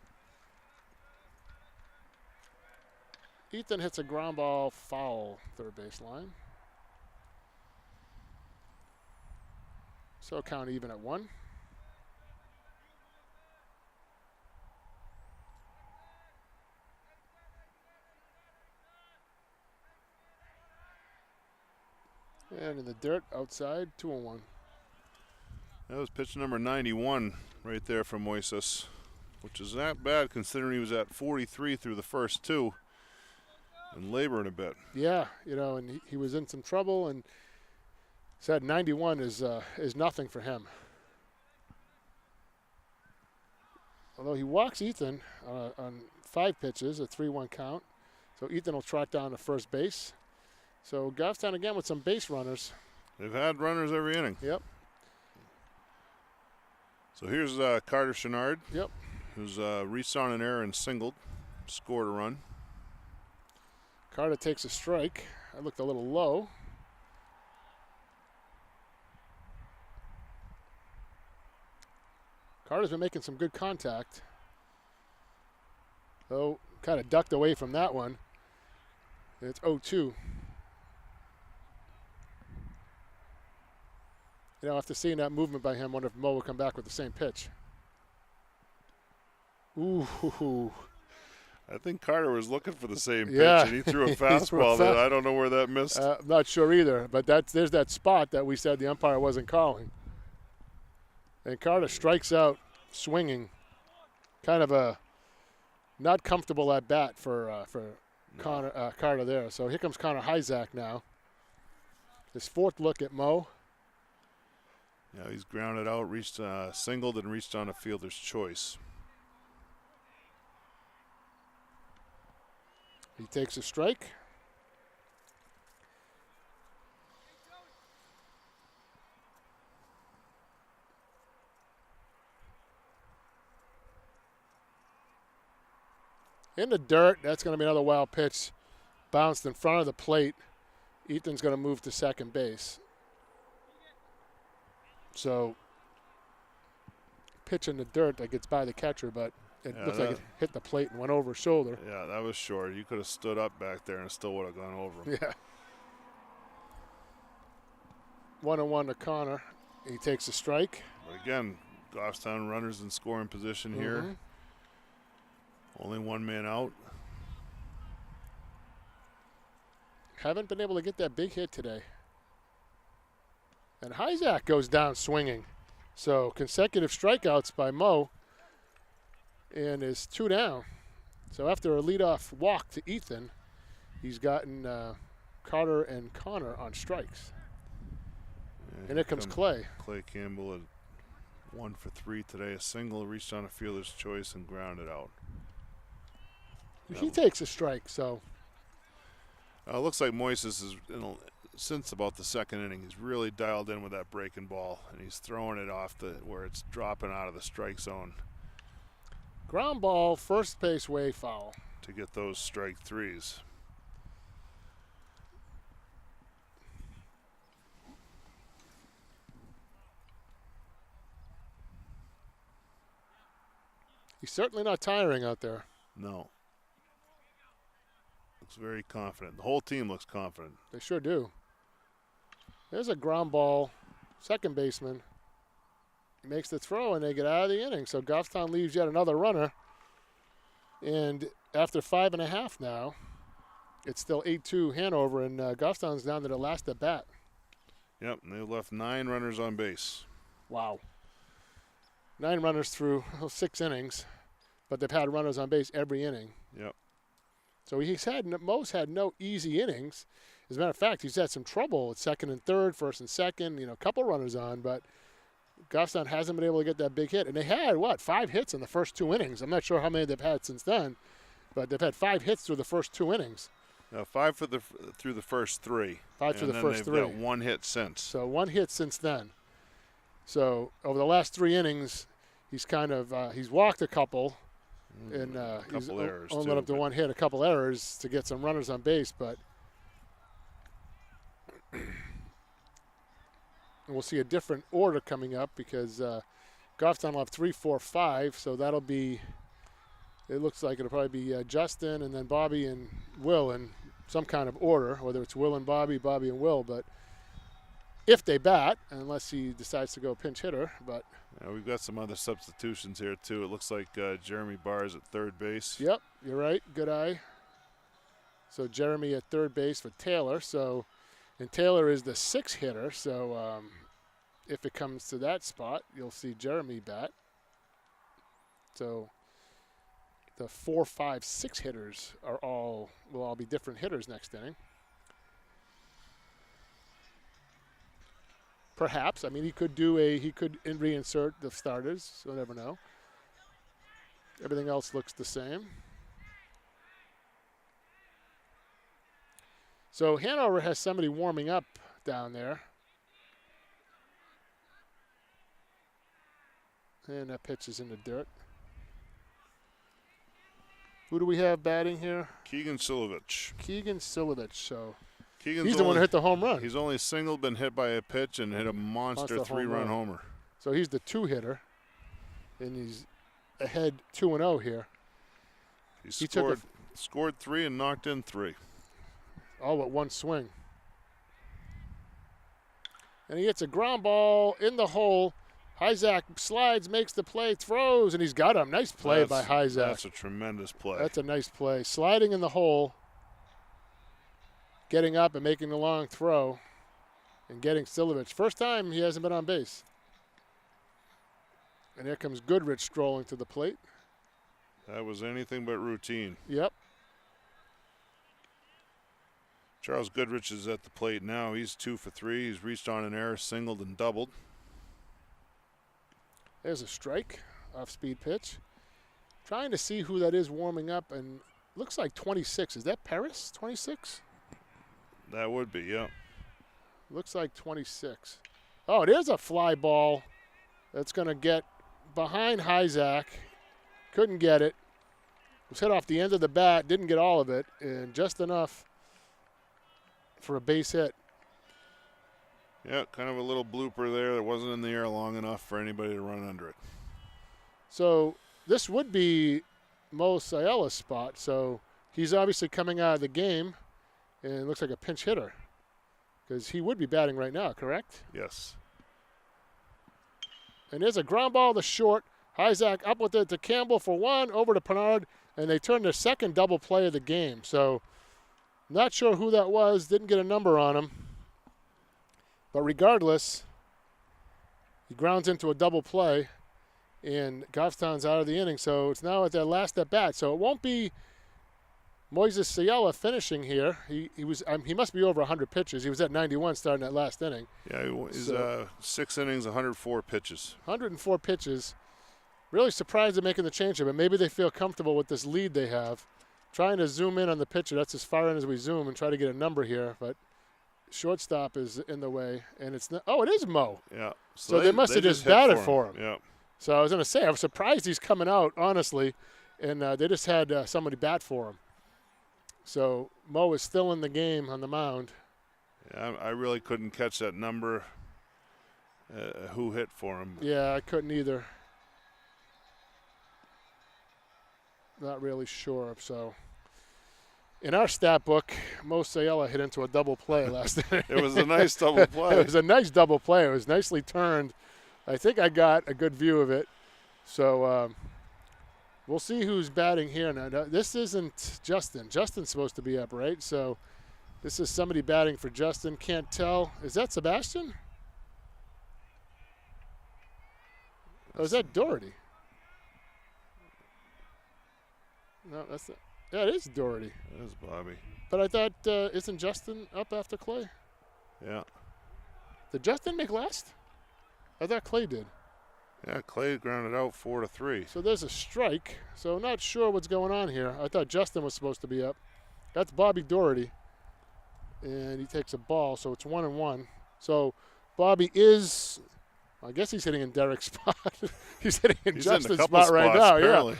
Ethan hits a ground ball foul third baseline. So count even at 1. And in the dirt outside, 2-1. That was pitch number 91 right there from Moises, which is not bad considering he was at 43 through the first 2 and laboring a bit. Yeah, and he was in some trouble, and said 91 is nothing for him. Although he walks Ethan on 5 pitches, a 3-1 count, so Ethan will track down to first base. So Goffstown again with some base runners. They've had runners every inning. Yep. So here's Carter Chenard. Yep. Who's reached on an error and singled, scored a run. Carter takes a strike. I looked a little low. Carter's been making some good contact. Though kind of ducked away from that one. It's 0-2. After seeing that movement by him, I wonder if Mo will come back with the same pitch. Ooh. I think Carter was looking for the same pitch, Yeah. and he threw a fastball that I don't know where that missed. I'm not sure either, but there's that spot that we said the umpire wasn't calling. And Carter strikes out swinging. Kind of a not comfortable at bat for Carter there. So here comes Connor Hyzak now. His 4th look at Mo. Yeah, he's grounded out, reached singled, and reached on a fielder's choice. He takes a strike. In the dirt, that's going to be another wild pitch. Bounced in front of the plate. Ethan's going to move to second base. So, pitch in the dirt that gets by the catcher, but it looks like it hit the plate and went over his shoulder. Yeah, that was short. You could have stood up back there and still would have gone over him. Yeah. 1-1 to Connor. He takes a strike. But again, Goffstown runners in scoring position here. Only one man out. Haven't been able to get that big hit today. And Hyzak goes down swinging. So consecutive strikeouts by Mo and is 2 down. So after a leadoff walk to Ethan, he's gotten Carter and Connor on strikes. And here comes Clay. Clay Campbell at 1 for 3 today. A single, reached on a fielder's choice and grounded out. He takes a strike, so. Looks like Moises is, since about the second inning, he's really dialed in with that breaking ball, and he's throwing it off where it's dropping out of the strike zone. Ground ball, first base way foul. To get those strike threes. He's certainly not tiring out there. No. Looks very confident. The whole team looks confident. They sure do. There's a ground ball, second baseman. He makes the throw, and they get out of the inning. So Goffstown leaves yet another runner. And after 5.5 now, it's still 8-2 Hanover, and Goffstown's down to the last at bat. Yep, and they've left 9 runners on base. Wow. 9 runners through 6 innings, but they've had runners on base every inning. Yep. So Mo's had no easy innings. As a matter of fact, he's had some trouble at second and third, first and second, a couple runners on, but Goffstown hasn't been able to get that big hit. And they had, 5 hits in the first 2 innings. I'm not sure how many they've had since then, but they've had 5 hits through the first 2 innings. 5 through the first 3. 5 through the first 3. And they've got 1 hit since. So 1 hit since then. So over the last 3 innings, he's he's walked a couple, and he's only let up to 1 hit, a couple errors to get some runners on base, but we'll see a different order coming up because Goffstown will have 3, 4, 5, so that'll be, it looks like it'll probably be Justin and then Bobby and Will in some kind of order, whether it's Will and Bobby, Bobby and Will, but if they bat, unless he decides to go pinch hitter, but. Yeah, we've got some other substitutions here too. It looks like Jeremy Barrs at third base. Yep, you're right, good eye. So Jeremy at third base for Taylor, and Taylor is the 6th hitter, so if it comes to that spot, you'll see Jeremy bat. So the 4, 5, 6 hitters will all be different hitters next inning. Perhaps. I mean, he could reinsert the starters. You'll never know. Everything else looks the same. So Hanover has somebody warming up down there. And that pitch is in the dirt. Who do we have batting here? Keegan Silovich. So Keegan's he's the one who hit the home run. He's only single, been hit by a pitch, and hit a monster 3-run homer. So he's the 2 hitter, and he's ahead 2-0 here. He scored 3 and knocked in 3. All but 1 swing. And he hits a ground ball in the hole. Hyzak slides, makes the play, throws, and he's got him. Nice play by Hyzak. That's a tremendous play. That's a nice play. Sliding in the hole, getting up and making the long throw, and getting Silovich. First time he hasn't been on base. And here comes Goodrich strolling to the plate. That was anything but routine. Yep. Charles Goodrich is at the plate now. He's 2 for 3. He's reached on an error, singled, and doubled. There's a strike, off-speed pitch. Trying to see who that is warming up, and looks like 26. Is that Paris, 26? That would be, yeah. Looks like 26. Oh, there's a fly ball that's going to get behind Hyzak. Couldn't get it. Was hit off the end of the bat, didn't get all of it, and just enough for a base hit. Yeah, kind of a little blooper there that wasn't in the air long enough for anybody to run under it. So this would be Mo Sayela's spot. So he's obviously coming out of the game, and it looks like a pinch hitter because he would be batting right now, correct? Yes. And there's a ground ball to short. Hyzak up with it to Campbell for one, over to Pennard, and they turned their second double play of the game. So not sure who that was, didn't get a number on him. But regardless, he grounds into a double play, and Goffstown's out of the inning. So it's now at their last at bat. So it won't be Moises Ciela finishing here. He must be over 100 pitches. He was at 91 starting that last inning. Yeah, he's 6 innings, 104 pitches. 104 pitches. Really surprised at making the change here, but maybe they feel comfortable with this lead they have. Trying to zoom in on the pitcher. That's as far in as we zoom and try to get a number here, but shortstop is in the way, and it's not. Oh, it is Mo. Yeah. So they must have just batted for him. Yeah. So I was going to say, I was surprised he's coming out, honestly, and they just had somebody bat for him. So Mo is still in the game on the mound. Yeah, I really couldn't catch that number, who hit for him. Yeah, I couldn't either. Not really sure. So in our stat book, Mo Ciela hit into a double play last night. It was a nice double play. It was a nice double play. It was nicely turned. I think I got a good view of it. So we'll see who's batting here now. This isn't Justin. Justin's supposed to be up, right? So this is somebody batting for Justin. Can't tell. Is that Sebastian? Oh, is that Doherty? No, that's not. Yeah, it is Doherty. That is Bobby. But I thought, isn't Justin up after Clay? Yeah. Did Justin make last? I thought Clay did. Yeah, Clay grounded out 4-3. So there's a strike. So not sure what's going on here. I thought Justin was supposed to be up. That's Bobby Doherty. And he takes a ball, so it's 1-1. So Bobby is, I guess he's hitting in Derek's spot. He's hitting in Justin's spot right now. Apparently.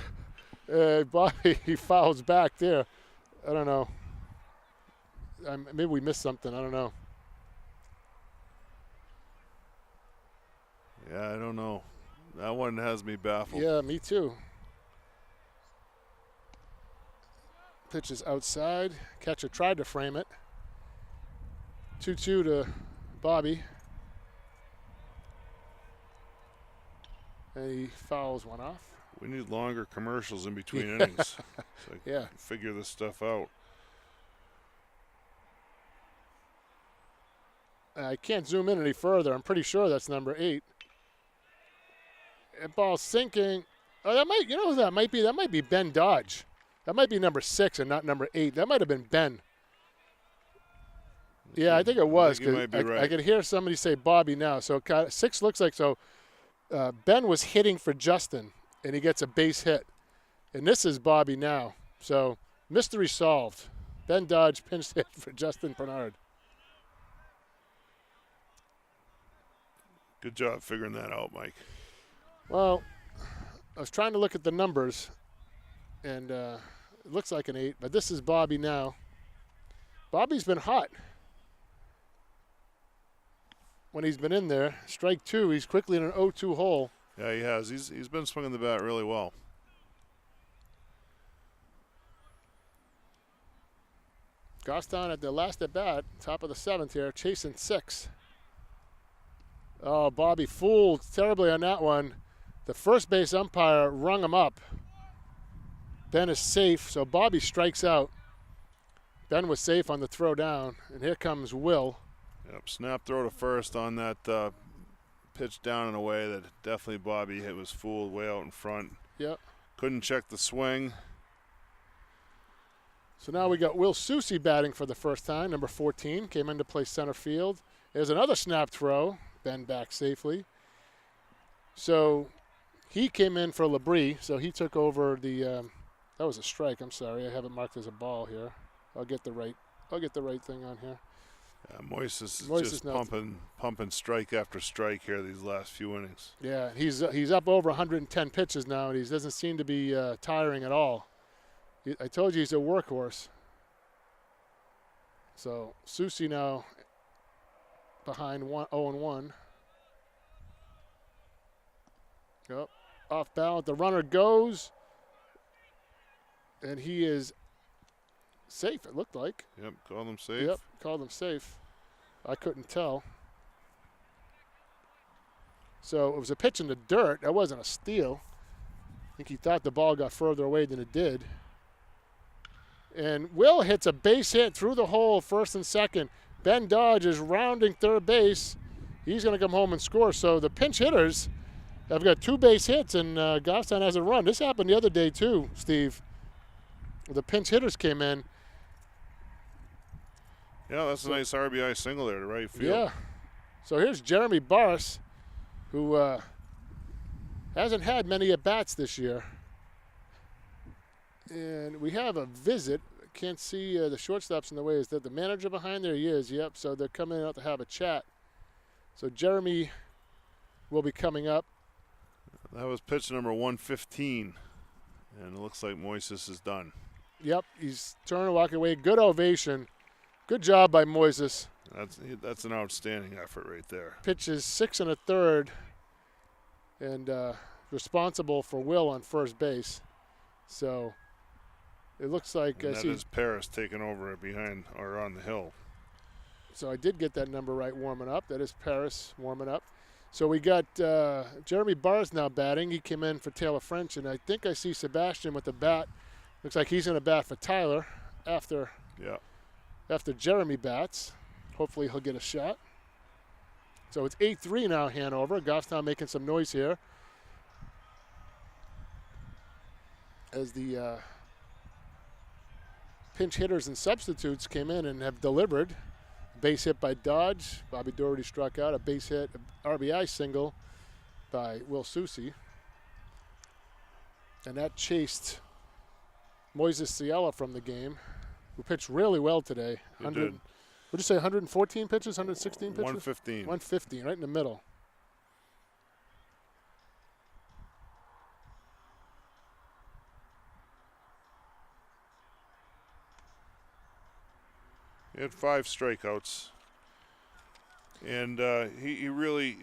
Yeah. Bobby, he fouls back there. I don't know. Maybe we missed something. I don't know. Yeah, I don't know. That one has me baffled. Yeah, me too. Pitch is outside. Catcher tried to frame it. 2-2 to Bobby. And he fouls one off. We need longer commercials in between innings. So I Yeah. can figure this stuff out. I can't zoom in any further. I'm pretty sure that's number 8. That ball's sinking. Oh, that might, you know who that might be? That might be Ben Dodge. That might be number 6 and not number 8. That might have been Ben. Yeah, I think it was. You might be right. I could hear somebody say Bobby now. So 6 looks like so. Ben was hitting for Justin, and he gets a base hit. And this is Bobby now. So mystery solved. Ben Dodge pinch hit for Justin Pennard. Good job figuring that out, Mike. Well, I was trying to look at the numbers, and it looks like an 8, but this is Bobby now. Bobby's been hot when he's been in there. Strike 2, he's quickly in an 0-2 hole. Yeah, he has. He's been swinging the bat really well. Goffstown at the last at bat, top of the 7th here, chasing 6. Oh, Bobby fooled terribly on that one. The first base umpire rung him up. Ben is safe, so Bobby strikes out. Ben was safe on the throw down, and here comes Will. Yep, snap throw to first on that pitch down in a way that definitely Bobby hit was fooled way out in front. Yep. Couldn't check the swing. So now we got Will Susi batting for the first time, number 14, came in to play center field. There's another snap throw, Ben back safely. So he came in for Labrie, so he took over the, that was a strike, I'm sorry, I have it marked as a ball here. I'll get the right thing on here. Moises is just pumping strike after strike here these last few innings. Yeah, he's up over 110 pitches now, and he doesn't seem to be tiring at all. I told you he's a workhorse. So Susi now behind 0-1. Yep, off balance. The runner goes, and he is safe, it looked like. Yep, called him safe. Yep, called him safe. I couldn't tell. So it was a pitch in the dirt. That wasn't a steal. I think he thought the ball got further away than it did. And Will hits a base hit through the hole, first and second. Ben Dodge is rounding third base. He's going to come home and score. So the pinch hitters have got 2 base hits, and Goffstown has a run. This happened the other day too, Steve. The pinch hitters came in. Yeah, that's a nice RBI single there to right field. Yeah. So here's Jeremy Barris, who hasn't had many at-bats this year. And we have a visit. Can't see the shortstop's in the way. Is that the manager behind there? He is, yep. So they're coming out to have a chat. So Jeremy will be coming up. That was pitch number 115. And it looks like Moises is done. Yep, he's turning to walk away. Good ovation. Good job by Moises. That's an outstanding effort right there. Pitches 6 1/3, and responsible for Will on first base. So it looks like and that is Paris taking over behind or on the hill. So I did get that number right warming up. That is Paris warming up. So we got Jeremy Barrs now batting. He came in for Taylor French, and I think I see Sebastian with the bat. Looks like he's going to bat for Tyler after Jeremy bats. Hopefully he'll get a shot. So it's 8-3 now, Hanover. Goffstown making some noise here as the pinch hitters and substitutes came in and have delivered. Base hit by Dodge. Bobby Doherty struck out. A base hit, RBI single by Will Susi. And that chased Moises Ciela from the game, who pitched really well today. He did. Would you say 114 pitches, 116 pitches? 115. 115, right in the middle. He had 5 strikeouts. And he really,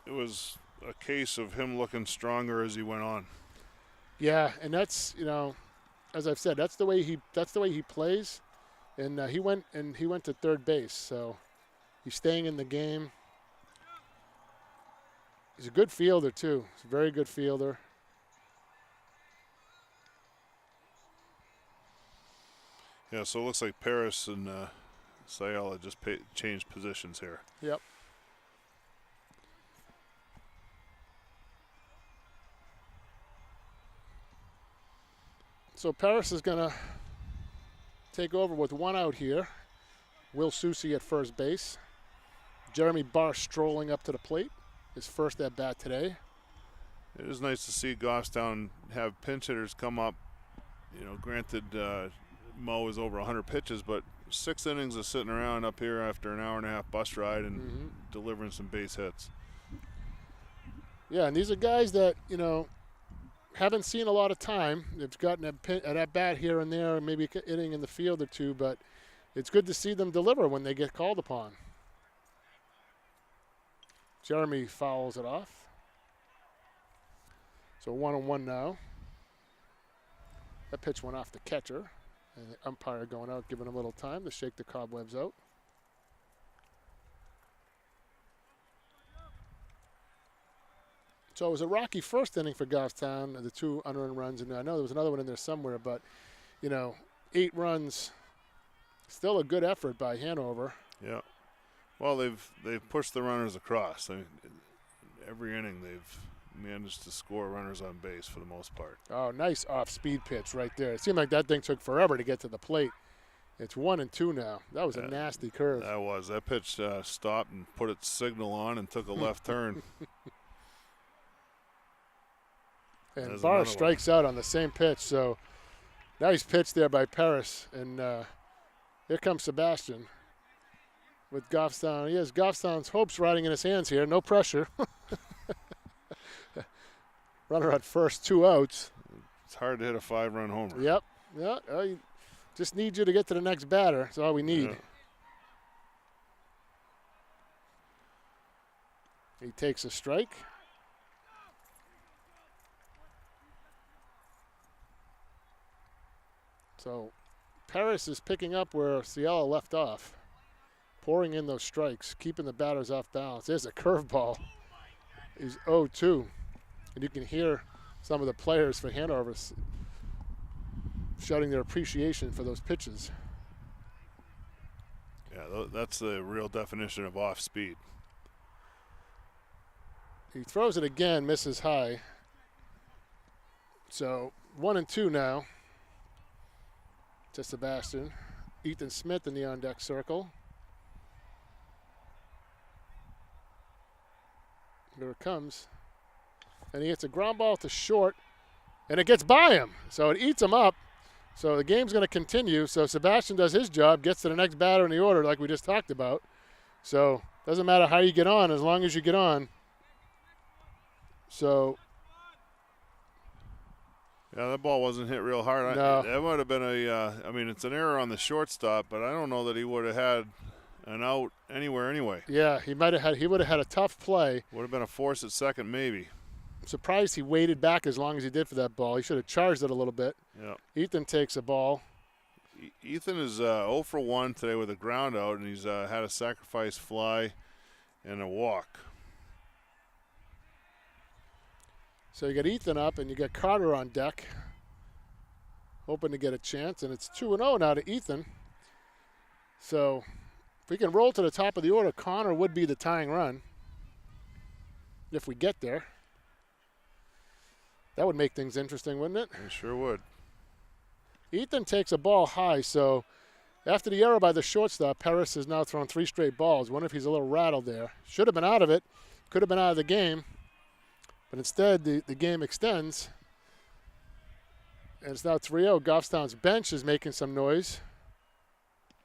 it was a case of him looking stronger as he went on. Yeah, and that's, as I've said, that's the way he plays. And he went to third base, so he's staying in the game. He's a good fielder too. He's a very good fielder. Yeah, so it looks like Paris and Ciela just changed positions here. Yep. So Paris is going to take over with 1 out here. Will Susi at first base. Jeremy Barr strolling up to the plate. His first at bat today. It is nice to see Goffstown have pinch hitters come up. Granted, Mo is over 100 pitches, but 6 innings of sitting around up here after an hour-and-a-half bus ride and delivering some base hits. Yeah, and these are guys that, haven't seen a lot of time. They've gotten an at bat here and there, maybe hitting in the field or two, but it's good to see them deliver when they get called upon. Jeremy fouls it off. So 1-1 now. That pitch went off the catcher, and the umpire going out, giving him a little time to shake the cobwebs out. So it was a rocky first inning for Goffstown, the 2 unearned runs, and I know there was another one in there somewhere, but, 8 runs, still a good effort by Hanover. Yeah. Well, they've pushed the runners across. Every inning they've managed to score runners on base for the most part. Oh, nice off-speed pitch right there. It seemed like that thing took forever to get to the plate. It's 1-2 now. That was a nasty curve. That pitch stopped and put its signal on and took a left turn. And Barr strikes out on the same pitch. So nice pitch there by Paris. And here comes Sebastian with Goffstown. He has Goffstown's hopes riding in his hands here. No pressure. Runner at first, 2 outs. It's hard to hit a 5-run homer. Yep. Yeah. Just need you to get to the next batter. That's all we need. Yeah. He takes a strike. So Paris is picking up where Ciela left off, pouring in those strikes, keeping the batters off balance. There's a curveball. is 0-2. And you can hear some of the players for Hanover shouting their appreciation for those pitches. Yeah, that's the real definition of off speed. He throws it again, misses high. So 1-2 now to Sebastian. Ethan Smith in the on-deck circle. Here it comes. And he hits a ground ball to short, and it gets by him. So it eats him up. So the game's going to continue. So Sebastian does his job, gets to the next batter in the order like we just talked about. So doesn't matter how you get on as long as you get on. So yeah, that ball wasn't hit real hard. No. That would have been I mean, it's an error on the shortstop, but I don't know that he would have had an out anywhere anyway. Yeah, he would have had a tough play. Would have been a force at second maybe. I'm surprised he waited back as long as he did for that ball. He should have charged it a little bit. Yeah. Ethan takes a ball. Ethan is 0 for 1 today with a ground out, and he's had a sacrifice fly and a walk. So you got Ethan up, and you got Carter on deck, hoping to get a chance. And it's 2-0 now to Ethan. So if we can roll to the top of the order, Connor would be the tying run if we get there. That would make things interesting, wouldn't it? It sure would. Ethan takes a ball high, so after the error by the shortstop, Paris has now thrown 3 straight balls. Wonder if he's a little rattled there. Should have been out of it. Could have been out of the game. But instead, the game extends. And it's now 3-0. Goffstown's bench is making some noise.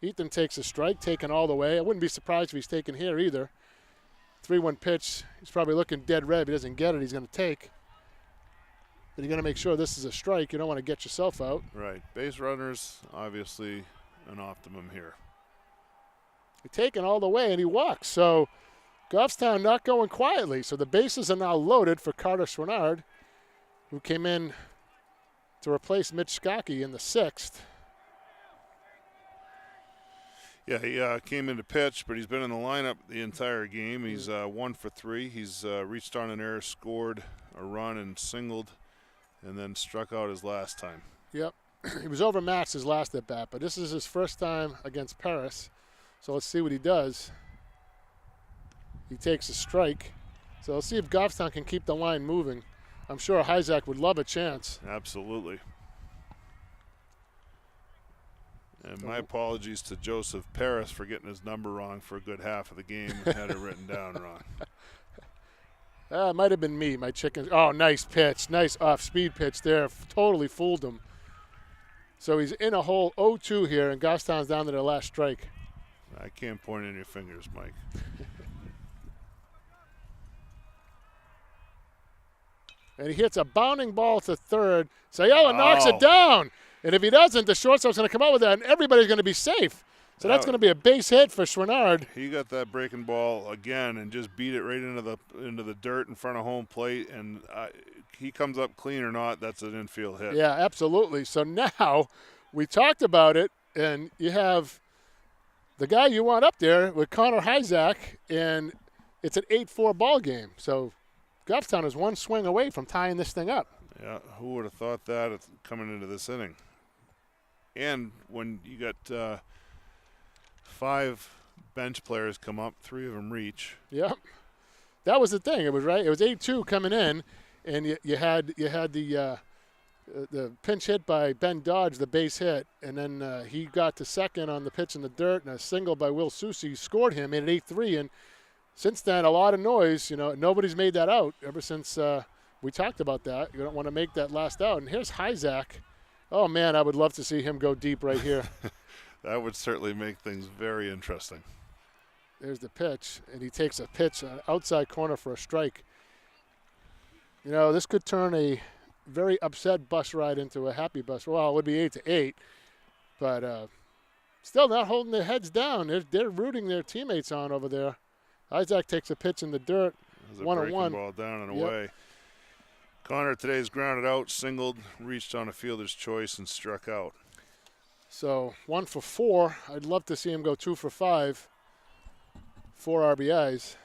Ethan takes a strike, taken all the way. I wouldn't be surprised if he's taken here either. 3-1 pitch. He's probably looking dead red. If he doesn't get it, he's going to take. But you're going to make sure this is a strike. You don't want to get yourself out. Right. Base runners, obviously an optimum here. He's taken all the way, and he walks. So Goffstown not going quietly. So the bases are now loaded for Carter Schwannard, who came in to replace Mitch Skokie in the 6th. Yeah, he came in to pitch, but he's been in the lineup the entire game. He's 1 for 3. He's reached on an error, scored a run, and singled, and then struck out his last time. Yep. He was overmatched his last at bat, but this is his first time against Paris. So let's see what he does. He takes a strike. So let's see if Goffstown can keep the line moving. I'm sure Hyzak would love a chance. Absolutely. And my apologies to Joseph Paris for getting his number wrong for a good half of the game and had it written down wrong. It might have been me, my chickens. Oh, nice pitch. Nice off-speed pitch there. Totally fooled him. So he's in a hole 0-2 here, and Goffstown's down to their last strike. I can't point any fingers, Mike. And he hits a bounding ball to third. Sayala knocks it down. And if he doesn't, the shortstop's going to come out with that, and everybody's going to be safe. So that's going to be a base hit for Schwannard. He got that breaking ball again and just beat it right into the dirt in front of home plate. And he comes up clean or not, that's an infield hit. Yeah, absolutely. So now we talked about it, and you have the guy you want up there with Connor Hyzak, and it's an 8-4 ball game. So Goffstown is one swing away from tying this thing up. Yeah, who would have thought that coming into this inning? And when you got 5 bench players come up, 3 of them reach. Yep, that was the thing. It was right. It was 8-2 coming in, and you had the pinch hit by Ben Dodge, the base hit, and then he got to second on the pitch in the dirt, and a single by Will Susi scored him in 8-3. And since then, a lot of noise. Nobody's made that out ever since we talked about that. You don't want to make that last out. And here's Hyzak. Oh man, I would love to see him go deep right here. That would certainly make things very interesting. There's the pitch, and he takes a pitch outside corner for a strike. This could turn a very upset bus ride into a happy bus. Well, it would be 8-8, but still not holding their heads down. They're rooting their teammates on over there. Hyzak takes a pitch in the dirt, 1-1. Ball down and away. Connor today's grounded out, singled, reached on a fielder's choice, and struck out. So 1 for 4. I'd love to see him go 2 for 5. 4 RBIs.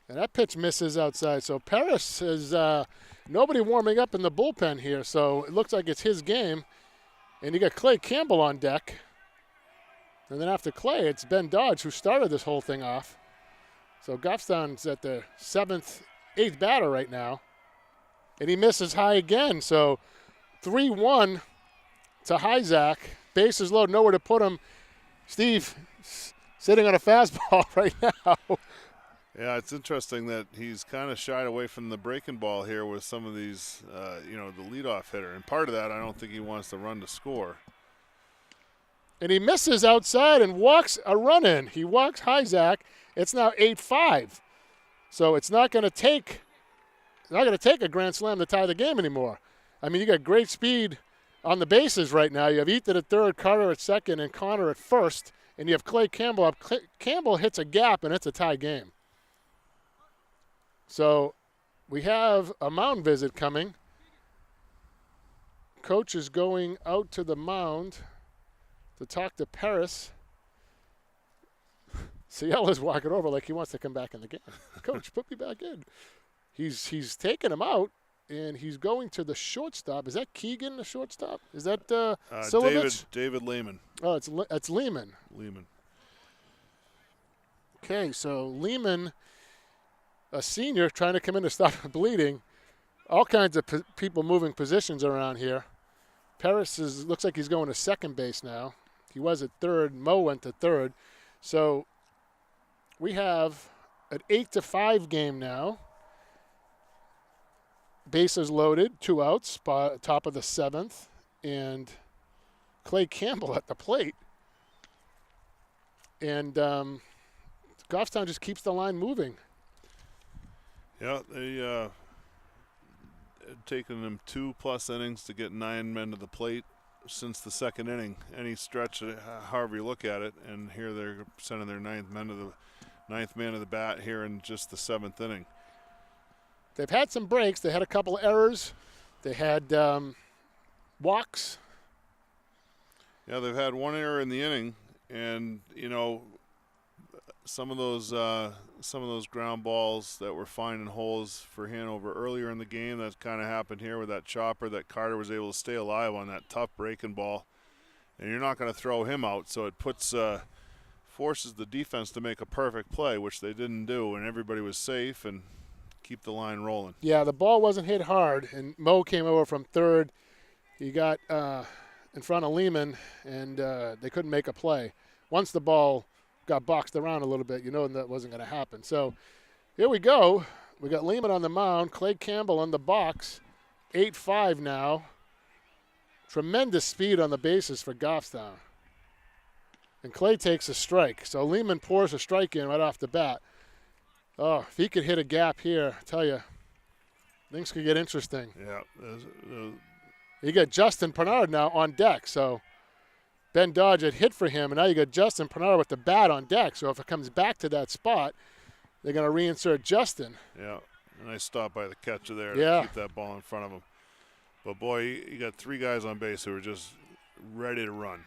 And that pitch misses outside. So Paris is nobody warming up in the bullpen here. So it looks like it's his game. And you got Clay Campbell on deck. And then after Clay, it's Ben Dodge who started this whole thing off. So Goffstown's at the 8th batter right now. And he misses high again. So 3-1 to Hyzak. Bases loaded, nowhere to put him. Steve sitting on a fastball right now. Yeah, it's interesting that he's kind of shied away from the breaking ball here with some of these, the leadoff hitter. And part of that, I don't think he wants to run to score. And he misses outside and walks a run in. He walks Hyzak. It's now 8-5. So it's not going to take a grand slam to tie the game anymore. I mean, you got great speed on the bases right now. You have Ethan at third, Carter at second, and Connor at first. And you have Clay Campbell up. Campbell hits a gap, and it's a tie game. So we have a mound visit coming. Coach is going out to the mound to talk to Paris. Ciella's walking over like he wants to come back in the game. Coach, put me back in. He's taking him out, and he's going to the shortstop. Is that Keegan, the shortstop? Is that Silovich? David Lehman. Oh, it's Lehman. Lehman. Okay, so Lehman, a senior, trying to come in to stop the bleeding. All kinds of people moving positions around here. Paris looks like he's going to second base now. He was at third. Mo went to third. So we have an 8-5 game now. Bases loaded, 2 outs, top of the 7th, and Clay Campbell at the plate. And Goffstown just keeps the line moving. Yeah, they taken them 2+ innings to get 9 men to the plate since the second inning. Any stretch, however you look at it, and here they're sending their ninth man of the bat here in just the 7th inning. They've had some breaks. They had a couple of errors. They had walks. Yeah, they've had one error in the inning, and some of those ground balls that were finding holes for Hanover earlier in the game. That kind of happened here with that chopper that Carter was able to stay alive on, that tough breaking ball. And you're not going to throw him out, so it forces the defense to make a perfect play, which they didn't do, and everybody was safe and keep the line rolling. Yeah, the ball wasn't hit hard, and Mo came over from third. He got in front of Lehman, and they couldn't make a play. Once the ball got boxed around a little bit, that wasn't going to happen. So here we go. We got Lehman on the mound, Clay Campbell on the box, 8-5 now. Tremendous speed on the bases for Goffstown. And Clay takes a strike. So Lehman pours a strike in right off the bat. Oh, if he could hit a gap here, I tell you, things could get interesting. Yeah. You got Justin Pernard now on deck. So Ben Dodge had hit for him, and now you got Justin Pernard with the bat on deck. So if it comes back to that spot, they're going to reinsert Justin. Yeah, a nice stop by the catcher there to keep that ball in front of him. But, boy, you got 3 guys on base who are just ready to run.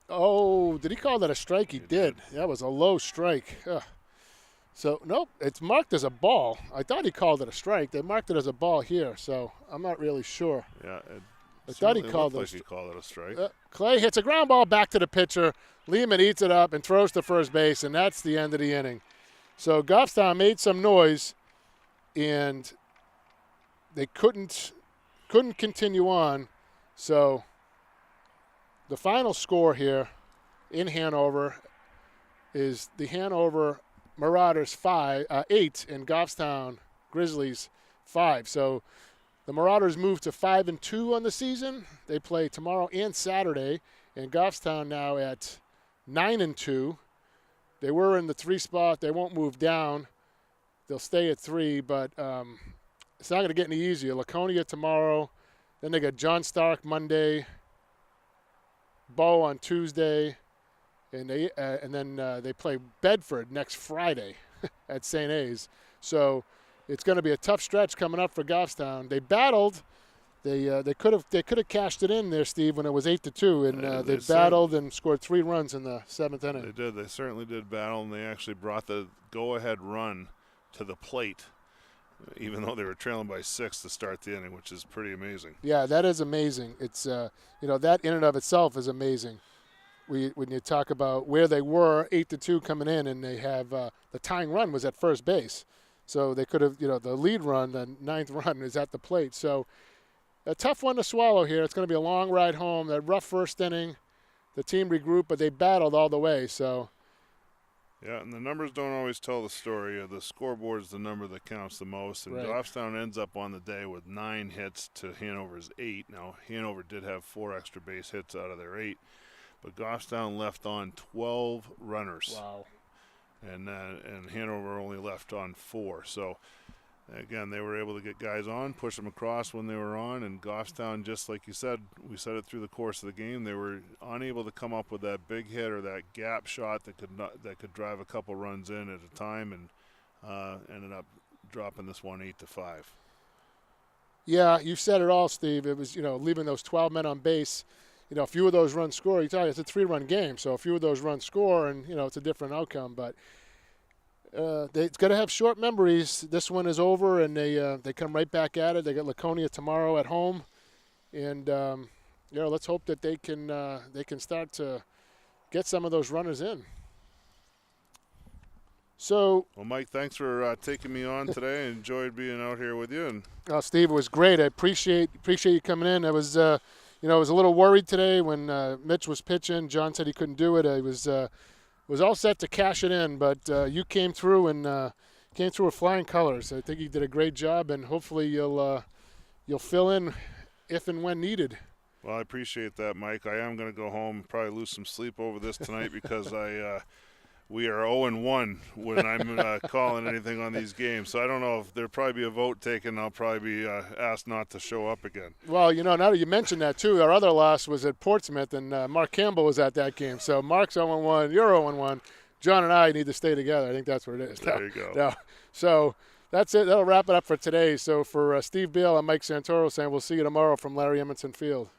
Oh, did he call that a strike? He did. That was a low strike. Ugh. So, nope, it's marked as a ball. I thought he called it a strike. They marked it as a ball here, so I'm not really sure. Yeah, I thought he called it he called it a strike. Clay hits a ground ball back to the pitcher. Lehman eats it up and throws to first base, and that's the end of the inning. So Goffstown made some noise, and they couldn't continue on. So the final score here in Hanover is the Hanover Marauders 8 and Goffstown Grizzlies 5. So the Marauders moved to 5-2 on the season. They play tomorrow and Saturday, and Goffstown now at 9-2. They were in the 3 spot. They won't move down. They'll stay at 3, but it's not going to get any easier. Laconia tomorrow. Then they got John Stark Monday, Bow on Tuesday, and then they play Bedford next Friday at St. A's. So it's going to be a tough stretch coming up for Goffstown. They battled they could have cashed it in there, Steve, when it was 8-2, and they battled and scored 3 runs in the 7th inning. They did. They certainly did battle, and they actually brought the go-ahead run to the plate, even though they were trailing by 6 to start the inning, which is pretty amazing. Yeah, that is amazing. It's that in and of itself is amazing. When you talk about where they were 8-2 coming in, and they have the tying run was at first base, so they could have the lead run, the 9th run is at the plate. So a tough one to swallow here. It's going to be a long ride home. That rough first inning, the team regrouped, but they battled all the way. So. Yeah, and the numbers don't always tell the story. The scoreboard is the number that counts the most, and right. Goffstown ends up on the day with 9 hits to Hanover's 8. Now, Hanover did have 4 extra base hits out of their 8, but Goffstown left on 12 runners. Wow. And Hanover only left on 4. So, again, they were able to get guys on, push them across when they were on, and Goffstown, just like you said, we said it through the course of the game, they were unable to come up with that big hit or that gap shot that could drive a couple runs in at a time, and ended up dropping this one 8-5. Yeah, you said it all, Steve. It was leaving those 12 men on base. A few of those runs score. You tell you it's a 3-run game, so a few of those runs score, and it's a different outcome. But it's going to have short memories. This one is over, and they come right back at it. They got Laconia tomorrow at home, and let's hope that they can start to get some of those runners in. So, well, Mike, thanks for taking me on today. I enjoyed being out here with you. And Steve, it was great. I appreciate you coming in. I was I was a little worried today when Mitch was pitching. John said he couldn't do it. I was all set to cash it in, but you came through and came through with flying colors. I think you did a great job, and hopefully you'll fill in if and when needed. Well, I appreciate that, Mike. I am going to go home and probably lose some sleep over this tonight because we are 0-1 when I'm calling anything on these games. So I don't know if there'll probably be a vote taken. I'll probably be asked not to show up again. Well, now that you mentioned that, too, our other loss was at Portsmouth, and Mark Campbell was at that game. So Mark's 0-1, you're 0-1. John and I need to stay together. I think that's what it is. There you go. No. So that's it. That'll wrap it up for today. So for Steve Beal, I'm Mike Santoro saying we'll see you tomorrow from Larry Emerson Field.